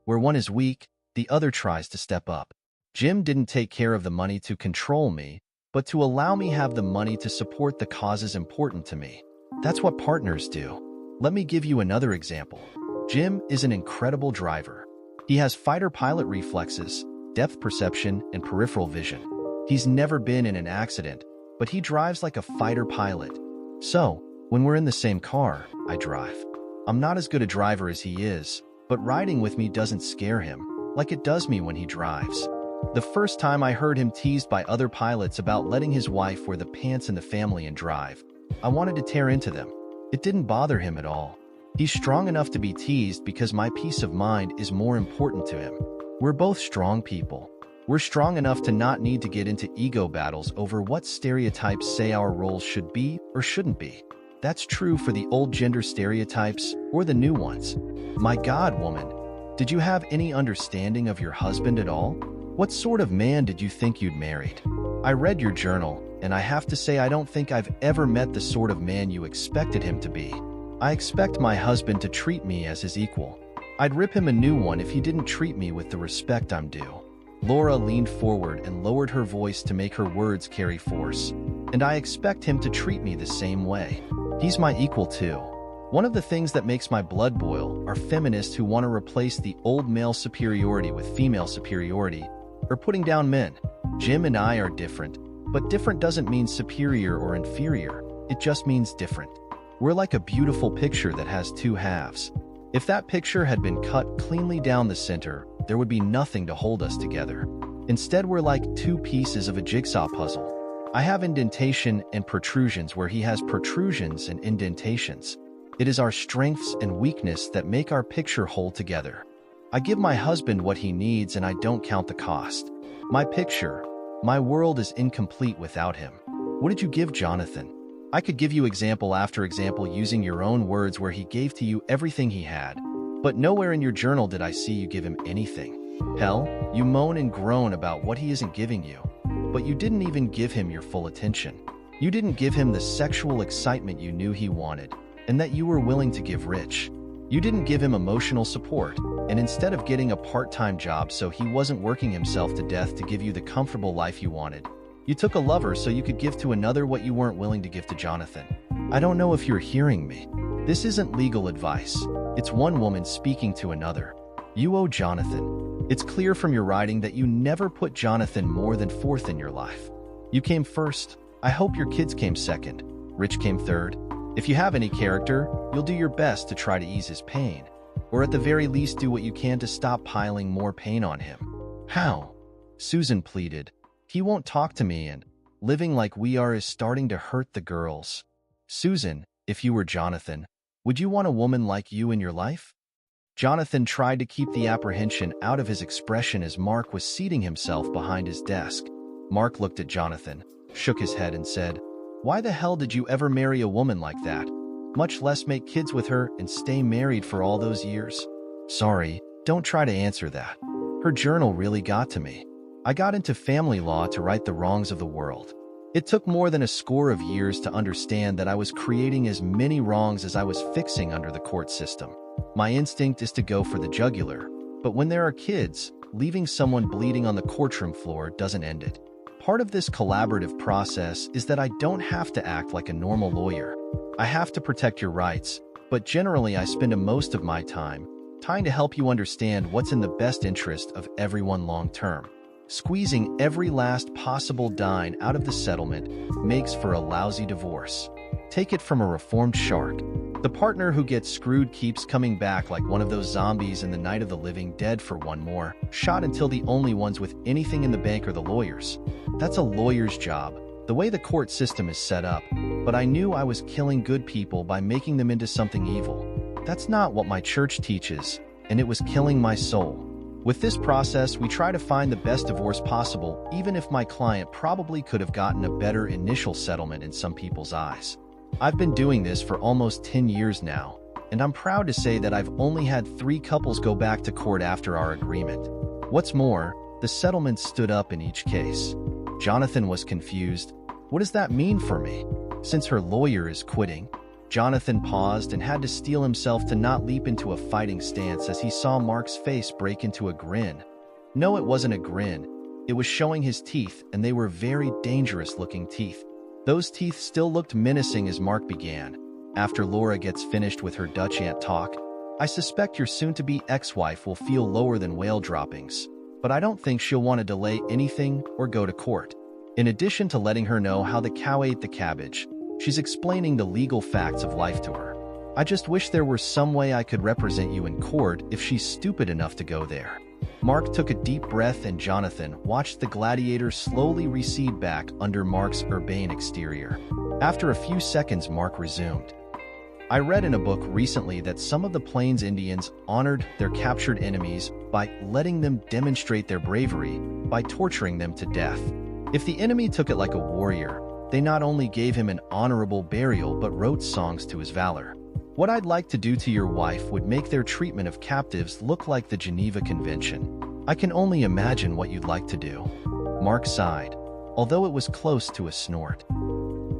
Where one is weak, the other tries to step up. Jim didn't take care of the money to control me, but to allow me have the money to support the causes important to me. That's what partners do. Let me give you another example. Jim is an incredible driver. He has fighter pilot reflexes, depth perception, and peripheral vision. He's never been in an accident, but he drives like a fighter pilot. So, when we're in the same car, I drive. I'm not as good a driver as he is, but riding with me doesn't scare him, like it does me when he drives. The first time I heard him teased by other pilots about letting his wife wear the pants in the family and drive, I wanted to tear into them. It didn't bother him at all. He's strong enough to be teased because my peace of mind is more important to him. We're both strong people. We're strong enough to not need to get into ego battles over what stereotypes say our roles should be or shouldn't be. That's true for the old gender stereotypes or the new ones. My God, woman, Did you have any understanding of your husband at all? What sort of man did you think you'd married? I read your journal, and I have to say I don't think I've ever met the sort of man you expected him to be. I expect my husband to treat me as his equal. I'd rip him a new one if he didn't treat me with the respect I'm due. Laura leaned forward and lowered her voice to make her words carry force. And I expect him to treat me the same way. He's my equal too. One of the things that makes my blood boil are feminists who want to replace the old male superiority with female superiority, or putting down men. Jim and I are different, but different doesn't mean superior or inferior. It just means different. We're like a beautiful picture that has two halves. If that picture had been cut cleanly down the center, there would be nothing to hold us together. Instead, we're like two pieces of a jigsaw puzzle. I have indentation and protrusions where he has protrusions and indentations. It is our strengths and weakness that make our picture hold together. I give my husband what he needs and I don't count the cost. My picture, my world is incomplete without him. What did you give Jonathan? I could give you example after example using your own words where he gave to you everything he had, but nowhere in your journal did I see you give him anything. Hell, you moan and groan about what he isn't giving you, but you didn't even give him your full attention. You didn't give him the sexual excitement you knew he wanted, and that you were willing to give Rich. You didn't give him emotional support, and instead of getting a part-time job so he wasn't working himself to death to give you the comfortable life you wanted, you took a lover so you could give to another what you weren't willing to give to Jonathan. I don't know if you're hearing me. This isn't legal advice. It's one woman speaking to another. You owe Jonathan. It's clear from your writing that you never put Jonathan more than fourth in your life. You came first. I hope your kids came second. Rich came third. If you have any character, you'll do your best to try to ease his pain, or at the very least do what you can to stop piling more pain on him. How? Susan pleaded. He won't talk to me and living like we are is starting to hurt the girls. Susan, if you were Jonathan, would you want a woman like you in your life? Jonathan tried to keep the apprehension out of his expression as Mark was seating himself behind his desk. Mark looked at Jonathan, shook his head and said, "Why the hell did you ever marry a woman like that? Much less make kids with her and stay married for all those years?" Sorry, don't try to answer that. Her journal really got to me. I got into family law to right the wrongs of the world. It took more than a score of years to understand that I was creating as many wrongs as I was fixing under the court system. My instinct is to go for the jugular, but when there are kids, leaving someone bleeding on the courtroom floor doesn't end it. Part of this collaborative process is that I don't have to act like a normal lawyer. I have to protect your rights, but generally I spend most of my time trying to help you understand what's in the best interest of everyone long term. Squeezing every last possible dime out of the settlement makes for a lousy divorce. Take it from a reformed shark. The partner who gets screwed keeps coming back like one of those zombies in the Night of the Living Dead for one more shot until the only ones with anything in the bank are the lawyers. That's a lawyer's job, the way the court system is set up, but I knew I was killing good people by making them into something evil. That's not what my church teaches, and it was killing my soul. With this process, we try to find the best divorce possible, even if my client probably could have gotten a better initial settlement in some people's eyes. I've been doing this for almost 10 years now, and I'm proud to say that I've only had 3 couples go back to court after our agreement. What's more, the settlement stood up in each case. Jonathan was confused. What does that mean for me? Since her lawyer is quitting? Jonathan paused and had to steel himself to not leap into a fighting stance as he saw Mark's face break into a grin. No, it wasn't a grin. It was showing his teeth, and they were very dangerous-looking teeth. Those teeth still looked menacing as Mark began. After Laura gets finished with her Dutch aunt talk, I suspect your soon-to-be ex-wife will feel lower than whale droppings, but I don't think she'll want to delay anything or go to court. In addition to letting her know how the cow ate the cabbage, she's explaining the legal facts of life to her. I just wish there were some way I could represent you in court if she's stupid enough to go there. Mark took a deep breath and Jonathan watched the gladiator slowly recede back under Mark's urbane exterior. After a few seconds, Mark resumed. I read in a book recently that some of the Plains Indians honored their captured enemies by letting them demonstrate their bravery by torturing them to death. If the enemy took it like a warrior, they not only gave him an honorable burial but wrote songs to his valor. What I'd like to do to your wife would make their treatment of captives look like the Geneva Convention. I can only imagine what you'd like to do." Mark sighed, although it was close to a snort.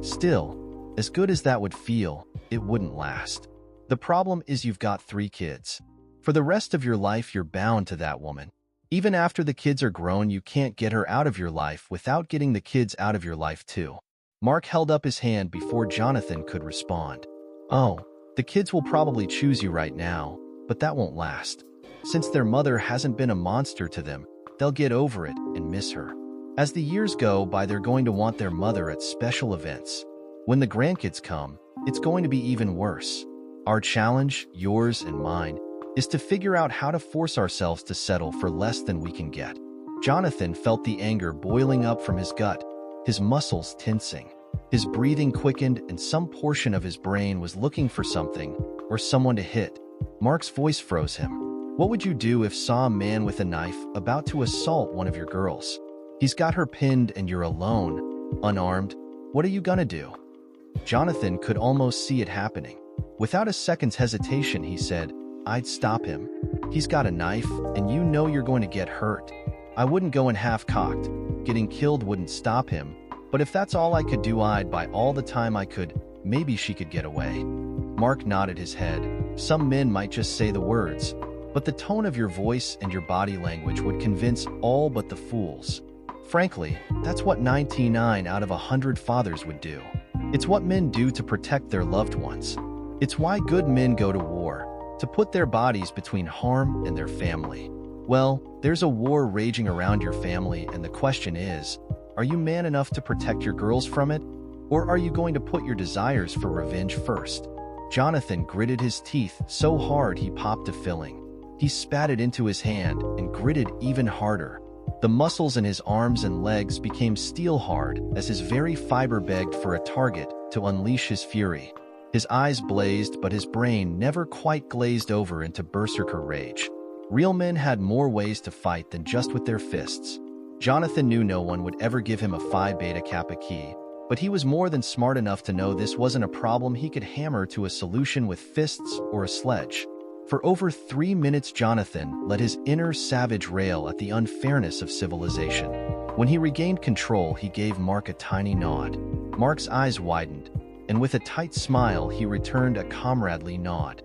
Still, as good as that would feel, it wouldn't last. The problem is you've got 3 kids. For the rest of your life, you're bound to that woman. Even after the kids are grown, you can't get her out of your life without getting the kids out of your life too. Mark held up his hand before Jonathan could respond. "Oh, the kids will probably choose you right now, but that won't last. Since their mother hasn't been a monster to them, they'll get over it and miss her. As the years go by, they're going to want their mother at special events. When the grandkids come, it's going to be even worse. Our challenge, yours and mine, is to figure out how to force ourselves to settle for less than we can get." Jonathan felt the anger boiling up from his gut, his muscles tensing. His breathing quickened, and some portion of his brain was looking for something or someone to hit. Mark's voice froze him. "What would you do if saw a man with a knife about to assault one of your girls? He's got her pinned and you're alone, unarmed. What are you gonna do?" Jonathan could almost see it happening. Without a second's hesitation, he said, "I'd stop him. He's got a knife, and you know you're going to get hurt. I wouldn't go in half-cocked. Getting killed wouldn't stop him, but if that's all I could do, I'd buy all the time I could. Maybe she could get away." Mark nodded his head. "Some men might just say the words, but the tone of your voice and your body language would convince all but the fools. Frankly, that's what 99 out of 100 fathers would do. It's what men do to protect their loved ones. It's why good men go to war, to put their bodies between harm and their family. Well, there's a war raging around your family, and the question is, are you man enough to protect your girls from it? Or are you going to put your desires for revenge first?" Jonathan gritted his teeth so hard he popped a filling. He spat it into his hand and gritted even harder. The muscles in his arms and legs became steel-hard as his very fiber begged for a target to unleash his fury. His eyes blazed, but his brain never quite glazed over into berserker rage. Real men had more ways to fight than just with their fists. Jonathan knew no one would ever give him a Phi Beta Kappa key, but he was more than smart enough to know this wasn't a problem he could hammer to a solution with fists or a sledge. For over 3 minutes, Jonathan let his inner savage rail at the unfairness of civilization. When he regained control, he gave Mark a tiny nod. Mark's eyes widened, and with a tight smile, he returned a comradely nod.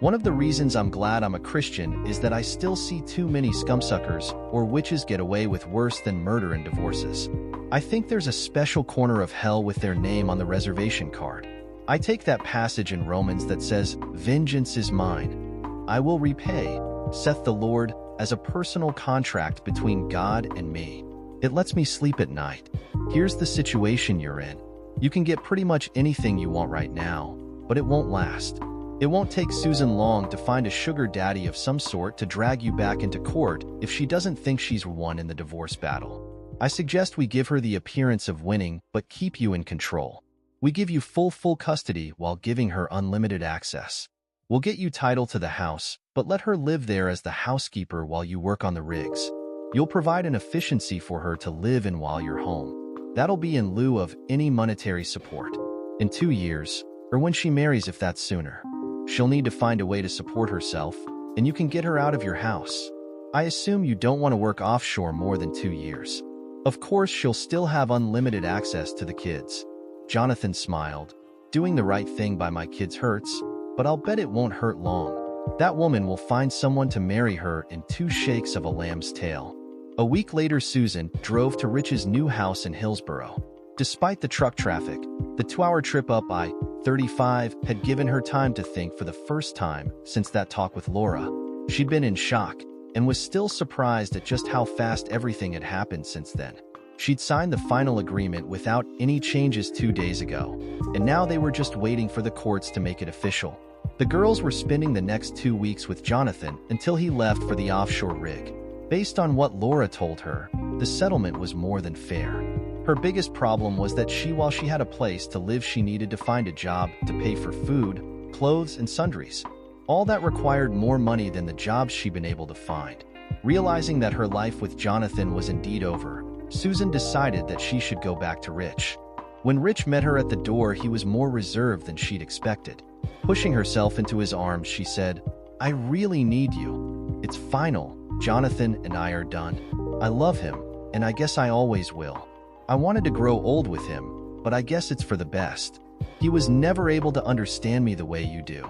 "One of the reasons I'm glad I'm a Christian is that I still see too many scumsuckers or witches get away with worse than murder and divorces. I think there's a special corner of hell with their name on the reservation card. I take that passage in Romans that says, 'Vengeance is mine. I will repay,' saith the Lord," as a personal contract between God and me. It lets me sleep at night. Here's the situation you're in. You can get pretty much anything you want right now, but it won't last. It won't take Susan long to find a sugar daddy of some sort to drag you back into court if she doesn't think she's won in the divorce battle. I suggest we give her the appearance of winning, but keep you in control. We give you full custody while giving her unlimited access. We'll get you title to the house, but let her live there as the housekeeper while you work on the rigs. You'll provide an efficiency for her to live in while you're home. That'll be in lieu of any monetary support. In 2 years, or when she marries if that's sooner, she'll need to find a way to support herself, and you can get her out of your house. I assume you don't want to work offshore more than 2 years. Of course, she'll still have unlimited access to the kids." Jonathan smiled. "Doing the right thing by my kids hurts, but I'll bet it won't hurt long. That woman will find someone to marry her in 2 shakes of a lamb's tail." A week later, Susan drove to Rich's new house in Hillsborough. Despite the truck traffic, the 2-hour trip up I-35 had given her time to think for the first time since that talk with Laura. She'd been in shock and was still surprised at just how fast everything had happened since then. She'd signed the final agreement without any changes 2 days ago, and now they were just waiting for the courts to make it official. The girls were spending the next 2 weeks with Jonathan until he left for the offshore rig. Based on what Laura told her, the settlement was more than fair. Her biggest problem was that while she had a place to live, she needed to find a job to pay for food, clothes, and sundries. All that required more money than the jobs she'd been able to find. Realizing that her life with Jonathan was indeed over, Susan decided that she should go back to Rich. When Rich met her at the door, he was more reserved than she'd expected. Pushing herself into his arms, she said, "I really need you. It's final. Jonathan and I are done. I love him, and I guess I always will. I wanted to grow old with him, but I guess it's for the best. He was never able to understand me the way you do.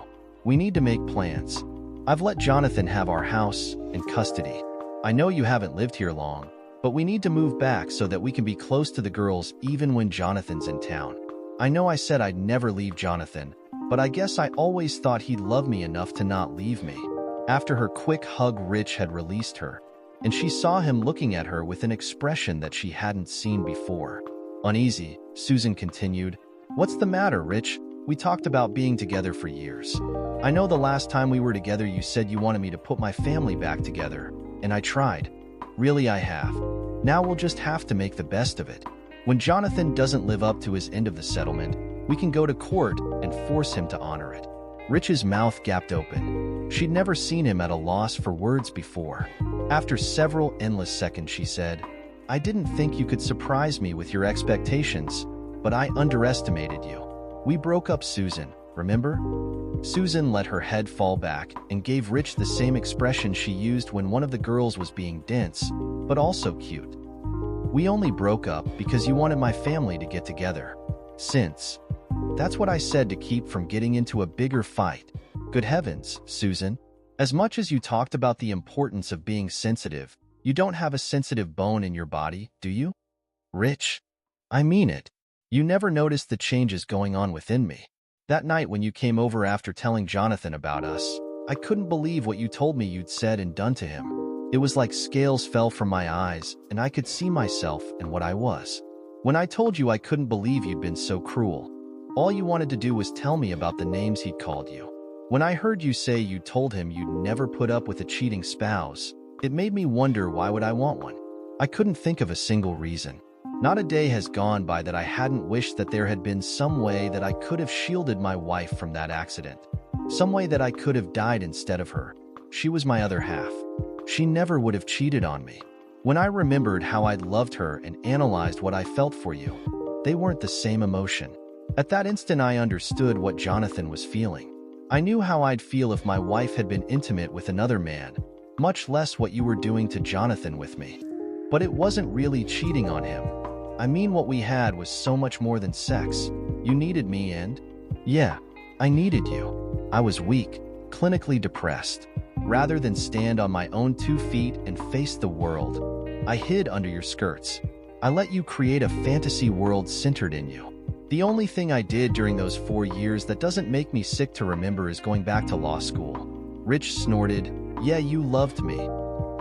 We need to make plans. I've let Jonathan have our house and custody. I know you haven't lived here long, but we need to move back so that we can be close to the girls even when Jonathan's in town. I know I said I'd never leave Jonathan, but I guess I always thought he'd love me enough to not leave me." After her quick hug, Rich had released her, and she saw him looking at her with an expression that she hadn't seen before. Uneasy, Susan continued, "What's the matter, Rich? We talked about being together for years. I know the last time we were together you said you wanted me to put my family back together, and I tried. Really, I have. Now we'll just have to make the best of it. When Jonathan doesn't live up to his end of the settlement, we can go to court and force him to honor it." Rich's mouth gaped open. She'd never seen him at a loss for words before. After several endless seconds, she said, "I didn't think you could surprise me with your expectations, but I underestimated you. We broke up, Susan, remember?" Susan let her head fall back and gave Rich the same expression she used when one of the girls was being dense, but also cute. "We only broke up because you wanted my family to get together. Since. That's what I said to keep from getting into a bigger fight." Good heavens, Susan. As much as you talked about the importance of being sensitive, you don't have a sensitive bone in your body, do you? Rich, I mean it. You never noticed the changes going on within me. That night when you came over after telling Jonathan about us, I couldn't believe what you told me you'd said and done to him. It was like scales fell from my eyes, and I could see myself and what I was. When I told you I couldn't believe you'd been so cruel, all you wanted to do was tell me about the names he'd called you. When I heard you say you told him you'd never put up with a cheating spouse, it made me wonder, why would I want one? I couldn't think of a single reason. Not a day has gone by that I hadn't wished that there had been some way that I could have shielded my wife from that accident. Some way that I could have died instead of her. She was my other half. She never would have cheated on me. When I remembered how I'd loved her and analyzed what I felt for you, they weren't the same emotion. At that instant, I understood what Jonathan was feeling. I knew how I'd feel if my wife had been intimate with another man, much less what you were doing to Jonathan with me. But it wasn't really cheating on him. I mean, what we had was so much more than sex. You needed me, and yeah, I needed you. I was weak, clinically depressed. Rather than stand on my own 2 feet and face the world, I hid under your skirts. I let you create a fantasy world centered in you. The only thing I did during those 4 years that doesn't make me sick to remember is going back to law school. Rich snorted. Yeah, you loved me.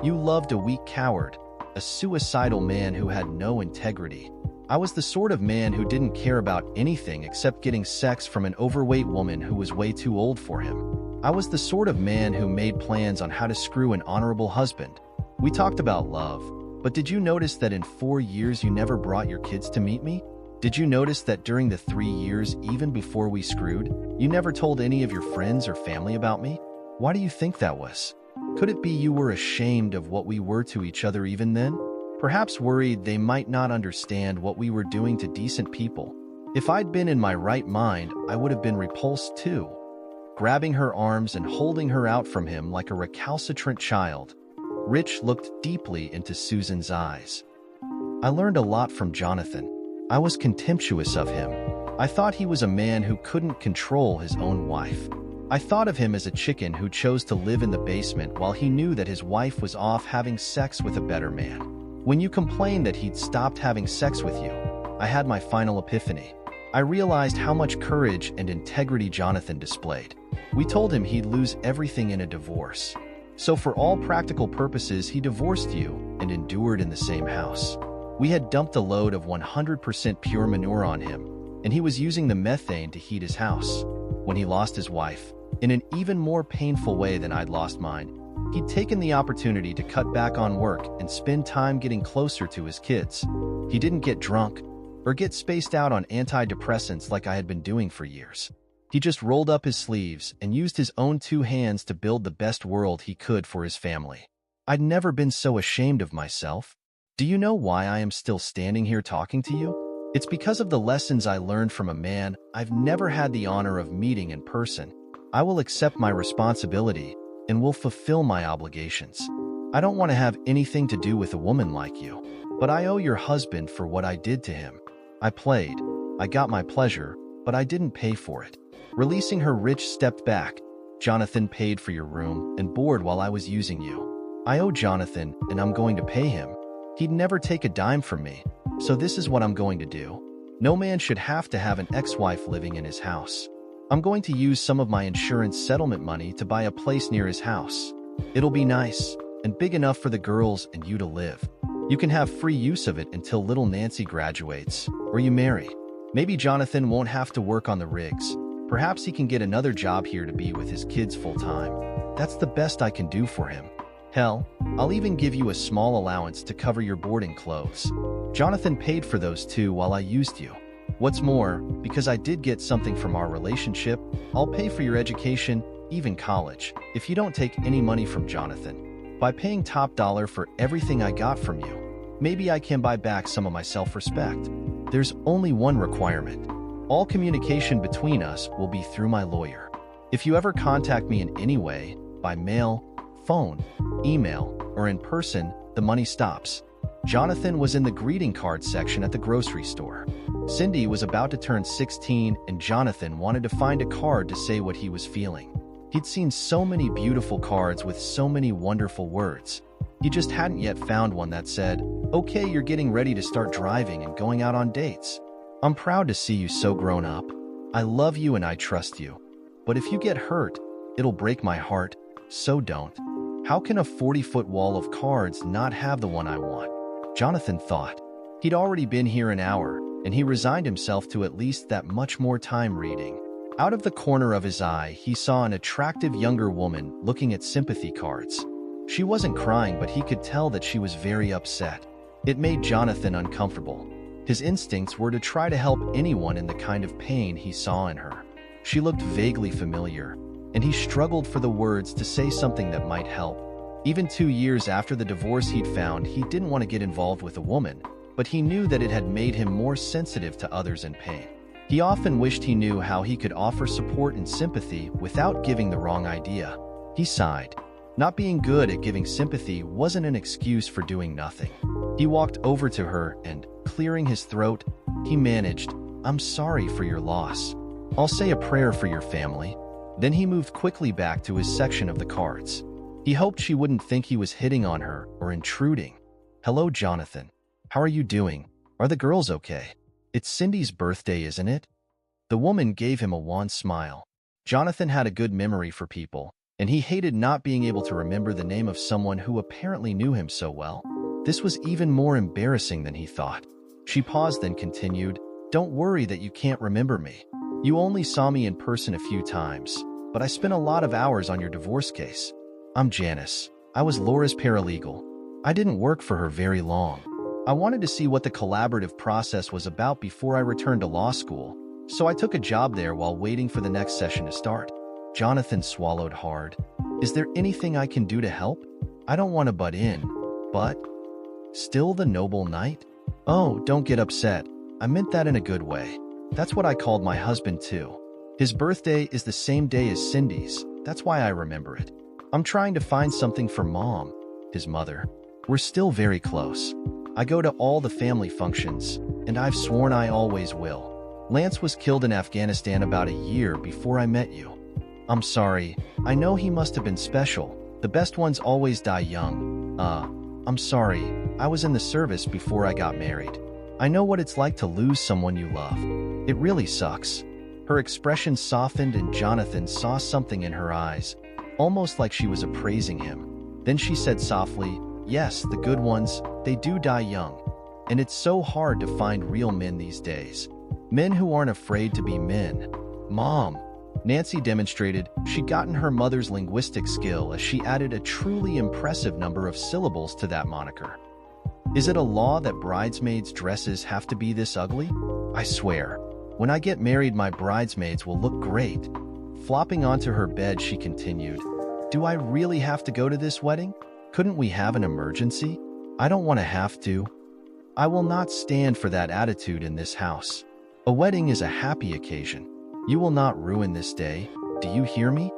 You loved a weak coward, a suicidal man who had no integrity. I was the sort of man who didn't care about anything except getting sex from an overweight woman who was way too old for him. I was the sort of man who made plans on how to screw an honorable husband. We talked about love, but did you notice that in 4 years you never brought your kids to meet me? Did you notice that during the 3 years, even before we screwed, you never told any of your friends or family about me? Why do you think that was? Could it be you were ashamed of what we were to each other even then? Perhaps worried they might not understand what we were doing to decent people. If I'd been in my right mind, I would have been repulsed too. Grabbing her arms and holding her out from him like a recalcitrant child, Rich looked deeply into Susan's eyes. I learned a lot from Jonathan. I was contemptuous of him. I thought he was a man who couldn't control his own wife. I thought of him as a chicken who chose to live in the basement while he knew that his wife was off having sex with a better man. When you complained that he'd stopped having sex with you, I had my final epiphany. I realized how much courage and integrity Jonathan displayed. We told him he'd lose everything in a divorce. So for all practical purposes, he divorced you and endured in the same house. We had dumped a load of 100% pure manure on him, and he was using the methane to heat his house. When he lost his wife, in an even more painful way than I'd lost mine, he'd taken the opportunity to cut back on work and spend time getting closer to his kids. He didn't get drunk or get spaced out on antidepressants like I had been doing for years. He just rolled up his sleeves and used his own 2 hands to build the best world he could for his family. I'd never been so ashamed of myself. Do you know why I am still standing here talking to you? It's because of the lessons I learned from a man I've never had the honor of meeting in person. I will accept my responsibility and will fulfill my obligations. I don't want to have anything to do with a woman like you, but I owe your husband for what I did to him. I played. I got my pleasure, but I didn't pay for it." Releasing her, Rich stepped back. "Jonathan paid for your room and board while I was using you. I owe Jonathan, and I'm going to pay him. He'd never take a dime from me, so this is what I'm going to do. No man should have to have an ex-wife living in his house. I'm going to use some of my insurance settlement money to buy a place near his house. It'll be nice and big enough for the girls and you to live. You can have free use of it until little Nancy graduates or you marry. Maybe Jonathan won't have to work on the rigs. Perhaps he can get another job here to be with his kids full-time. That's the best I can do for him. Hell, I'll even give you a small allowance to cover your board and clothes. Jonathan paid for those too while I used you. What's more, because I did get something from our relationship, I'll pay for your education, even college, if you don't take any money from Jonathan. By paying top dollar for everything I got from you, maybe I can buy back some of my self-respect. There's only one requirement. All communication between us will be through my lawyer. If you ever contact me in any way, by mail, phone, email, or in person, the money stops." Jonathan was in the greeting card section at the grocery store. Cindy was about to turn 16 and Jonathan wanted to find a card to say what he was feeling. He'd seen so many beautiful cards with so many wonderful words. He just hadn't yet found one that said, "Okay, you're getting ready to start driving and going out on dates. I'm proud to see you so grown up. I love you and I trust you. But if you get hurt, it'll break my heart, so don't." How can a 40-foot wall of cards not have the one I want? Jonathan thought. He'd already been here an hour, and he resigned himself to at least that much more time reading. Out of the corner of his eye, he saw an attractive younger woman looking at sympathy cards. She wasn't crying, but he could tell that she was very upset. It made Jonathan uncomfortable. His instincts were to try to help anyone in the kind of pain he saw in her. She looked vaguely familiar, and he struggled for the words to say something that might help. Even 2 years after the divorce he'd found, he didn't want to get involved with a woman, but he knew that it had made him more sensitive to others in pain. He often wished he knew how he could offer support and sympathy without giving the wrong idea. He sighed. Not being good at giving sympathy wasn't an excuse for doing nothing. He walked over to her and, clearing his throat, he managed, "I'm sorry for your loss. I'll say a prayer for your family." Then he moved quickly back to his section of the cards. He hoped she wouldn't think he was hitting on her or intruding. "Hello, Jonathan. How are you doing? Are the girls okay? It's Cindy's birthday, isn't it?" The woman gave him a wan smile. Jonathan had a good memory for people, and he hated not being able to remember the name of someone who apparently knew him so well. This was even more embarrassing than he thought. She paused, then continued, "Don't worry that you can't remember me. You only saw me in person a few times, but I spent a lot of hours on your divorce case. I'm Janice. I was Laura's paralegal. I didn't work for her very long. I wanted to see what the collaborative process was about before I returned to law school, so I took a job there while waiting for the next session to start." Jonathan swallowed hard. "Is there anything I can do to help? I don't want to butt in, but still the noble knight?" "Oh, don't get upset. I meant that in a good way. That's what I called my husband too. His birthday is the same day as Cindy's. That's why I remember it. I'm trying to find something for Mom," his mother. "We're still very close. I go to all the family functions, and I've sworn I always will. Lance was killed in Afghanistan about a year before I met you. I'm sorry. I know he must have been special. The best ones always die young. I'm sorry. I was in the service before I got married. I know what it's like to lose someone you love. It really sucks." Her expression softened and Jonathan saw something in her eyes, almost like she was appraising him. Then she said softly, "Yes, the good ones, they do die young. And it's so hard to find real men these days. Men who aren't afraid to be men." "Mom." Nancy demonstrated she'd gotten her mother's linguistic skill as she added a truly impressive number of syllables to that moniker. "Is it a law that bridesmaids' dresses have to be this ugly? I swear, when I get married, my bridesmaids will look great." Flopping onto her bed, she continued, "Do I really have to go to this wedding? Couldn't we have an emergency? I don't want to have to. I will not stand for that attitude in this house. A wedding is a happy occasion. You will not ruin this day, do you hear me?"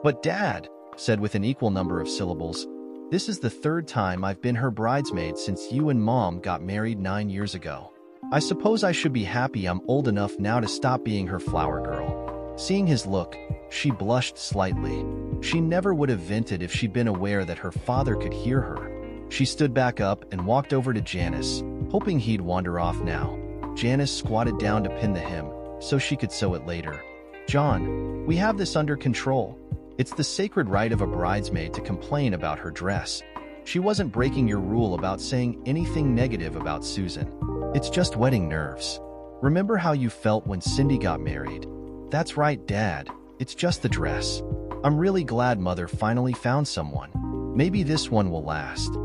"But Dad," said with an equal number of syllables, "this is the third time I've been her bridesmaid since you and Mom got married 9 years ago. I suppose I should be happy I'm old enough now to stop being her flower girl." Seeing his look, she blushed slightly. She never would have vented if she'd been aware that her father could hear her. She stood back up and walked over to Janice, hoping he'd wander off now. Janice squatted down to pin the hem, so she could sew it later. "John, we have this under control. It's the sacred right of a bridesmaid to complain about her dress. She wasn't breaking your rule about saying anything negative about Susan. It's just wedding nerves. Remember how you felt when Cindy got married?" "That's right, Dad. It's just the dress. I'm really glad Mother finally found someone. Maybe this one will last."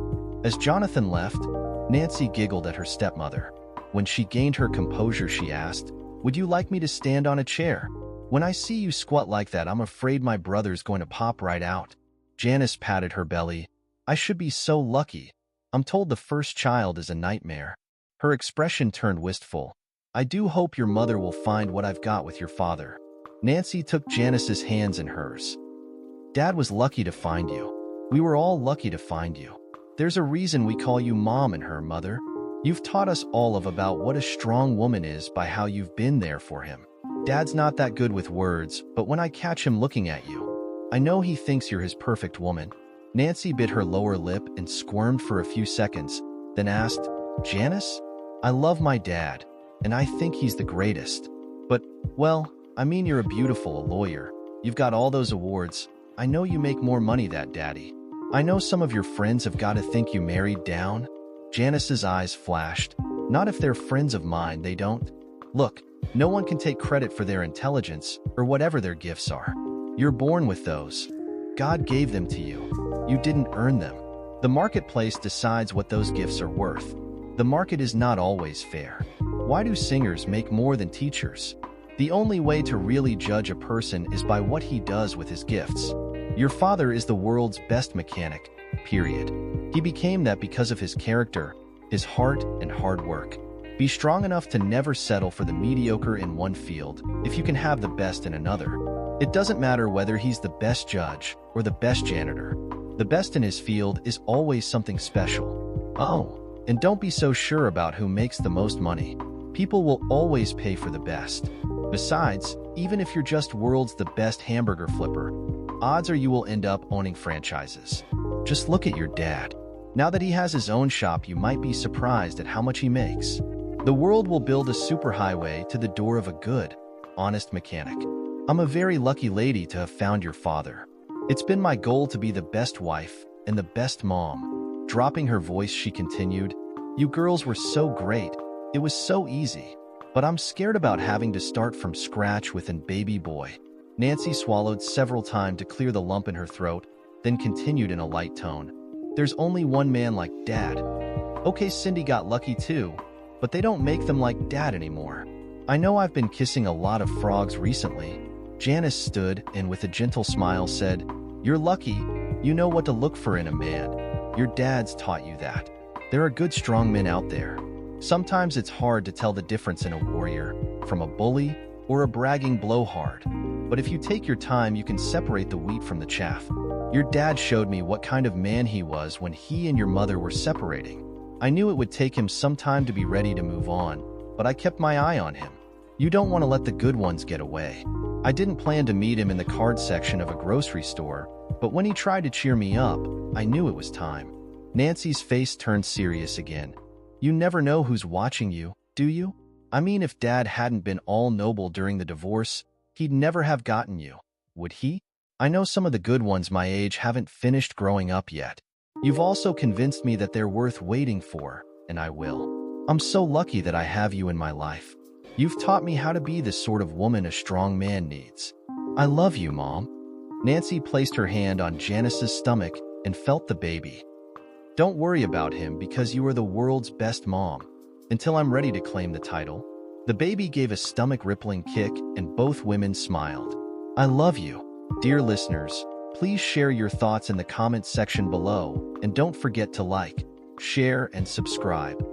As Jonathan left, Nancy giggled at her stepmother. When she gained her composure, she asked, "Would you like me to stand on a chair? When I see you squat like that, I'm afraid my brother's going to pop right out." Janice patted her belly. "I should be so lucky. I'm told the first child is a nightmare." Her expression turned wistful. "I do hope your mother will find what I've got with your father." Nancy took Janice's hands in hers. "Dad was lucky to find you. We were all lucky to find you. There's a reason we call you Mom and her, Mother. You've taught us all about what a strong woman is by how you've been there for him. Dad's not that good with words, but when I catch him looking at you, I know he thinks you're his perfect woman." Nancy bit her lower lip and squirmed for a few seconds, then asked, "Janice, I love my dad, and I think he's the greatest. But, well, I mean, you're a beautiful lawyer. You've got all those awards. I know you make more money than Daddy. I know some of your friends have got to think you married down." Janice's eyes flashed. "Not if they're friends of mine, they don't. Look, no one can take credit for their intelligence or whatever their gifts are. You're born with those. God gave them to you. You didn't earn them. The marketplace decides what those gifts are worth. The market is not always fair. Why do singers make more than teachers? The only way to really judge a person is by what he does with his gifts. Your father is the world's best mechanic, period. He became that because of his character, his heart, and hard work. Be strong enough to never settle for the mediocre in one field if you can have the best in another. It doesn't matter whether he's the best judge or the best janitor. The best in his field is always something special. Oh, and don't be so sure about who makes the most money. People will always pay for the best. Besides, even if you're just world's the best hamburger flipper, odds are you will end up owning franchises. Just look at your dad. Now that he has his own shop, you might be surprised at how much he makes. The world will build a superhighway to the door of a good, honest mechanic. I'm a very lucky lady to have found your father. It's been my goal to be the best wife and the best mom." Dropping her voice, she continued, "You girls were so great. It was so easy. But I'm scared about having to start from scratch with a baby boy." Nancy swallowed several times to clear the lump in her throat, then continued in a light tone. "There's only one man like Dad. Okay, Cindy got lucky too, but they don't make them like Dad anymore. I know I've been kissing a lot of frogs recently." Janice stood and with a gentle smile said, "You're lucky. You know what to look for in a man. Your dad's taught you that. There are good strong men out there. Sometimes it's hard to tell the difference in a warrior from a bully or a bragging blowhard. But if you take your time, you can separate the wheat from the chaff. Your dad showed me what kind of man he was when he and your mother were separating. I knew it would take him some time to be ready to move on, but I kept my eye on him. You don't want to let the good ones get away. I didn't plan to meet him in the card section of a grocery store, but when he tried to cheer me up, I knew it was time." Nancy's face turned serious again. "You never know who's watching you, do you? I mean, if Dad hadn't been all noble during the divorce, he'd never have gotten you, would he? I know some of the good ones my age haven't finished growing up yet. You've also convinced me that they're worth waiting for, and I will. I'm so lucky that I have you in my life. You've taught me how to be the sort of woman a strong man needs. I love you, Mom." Nancy placed her hand on Janice's stomach and felt the baby. "Don't worry about him because you are the world's best mom, until I'm ready to claim the title." The baby gave a stomach-rippling kick and both women smiled. I love you. Dear listeners, please share your thoughts in the comments section below and don't forget to like, share, and subscribe.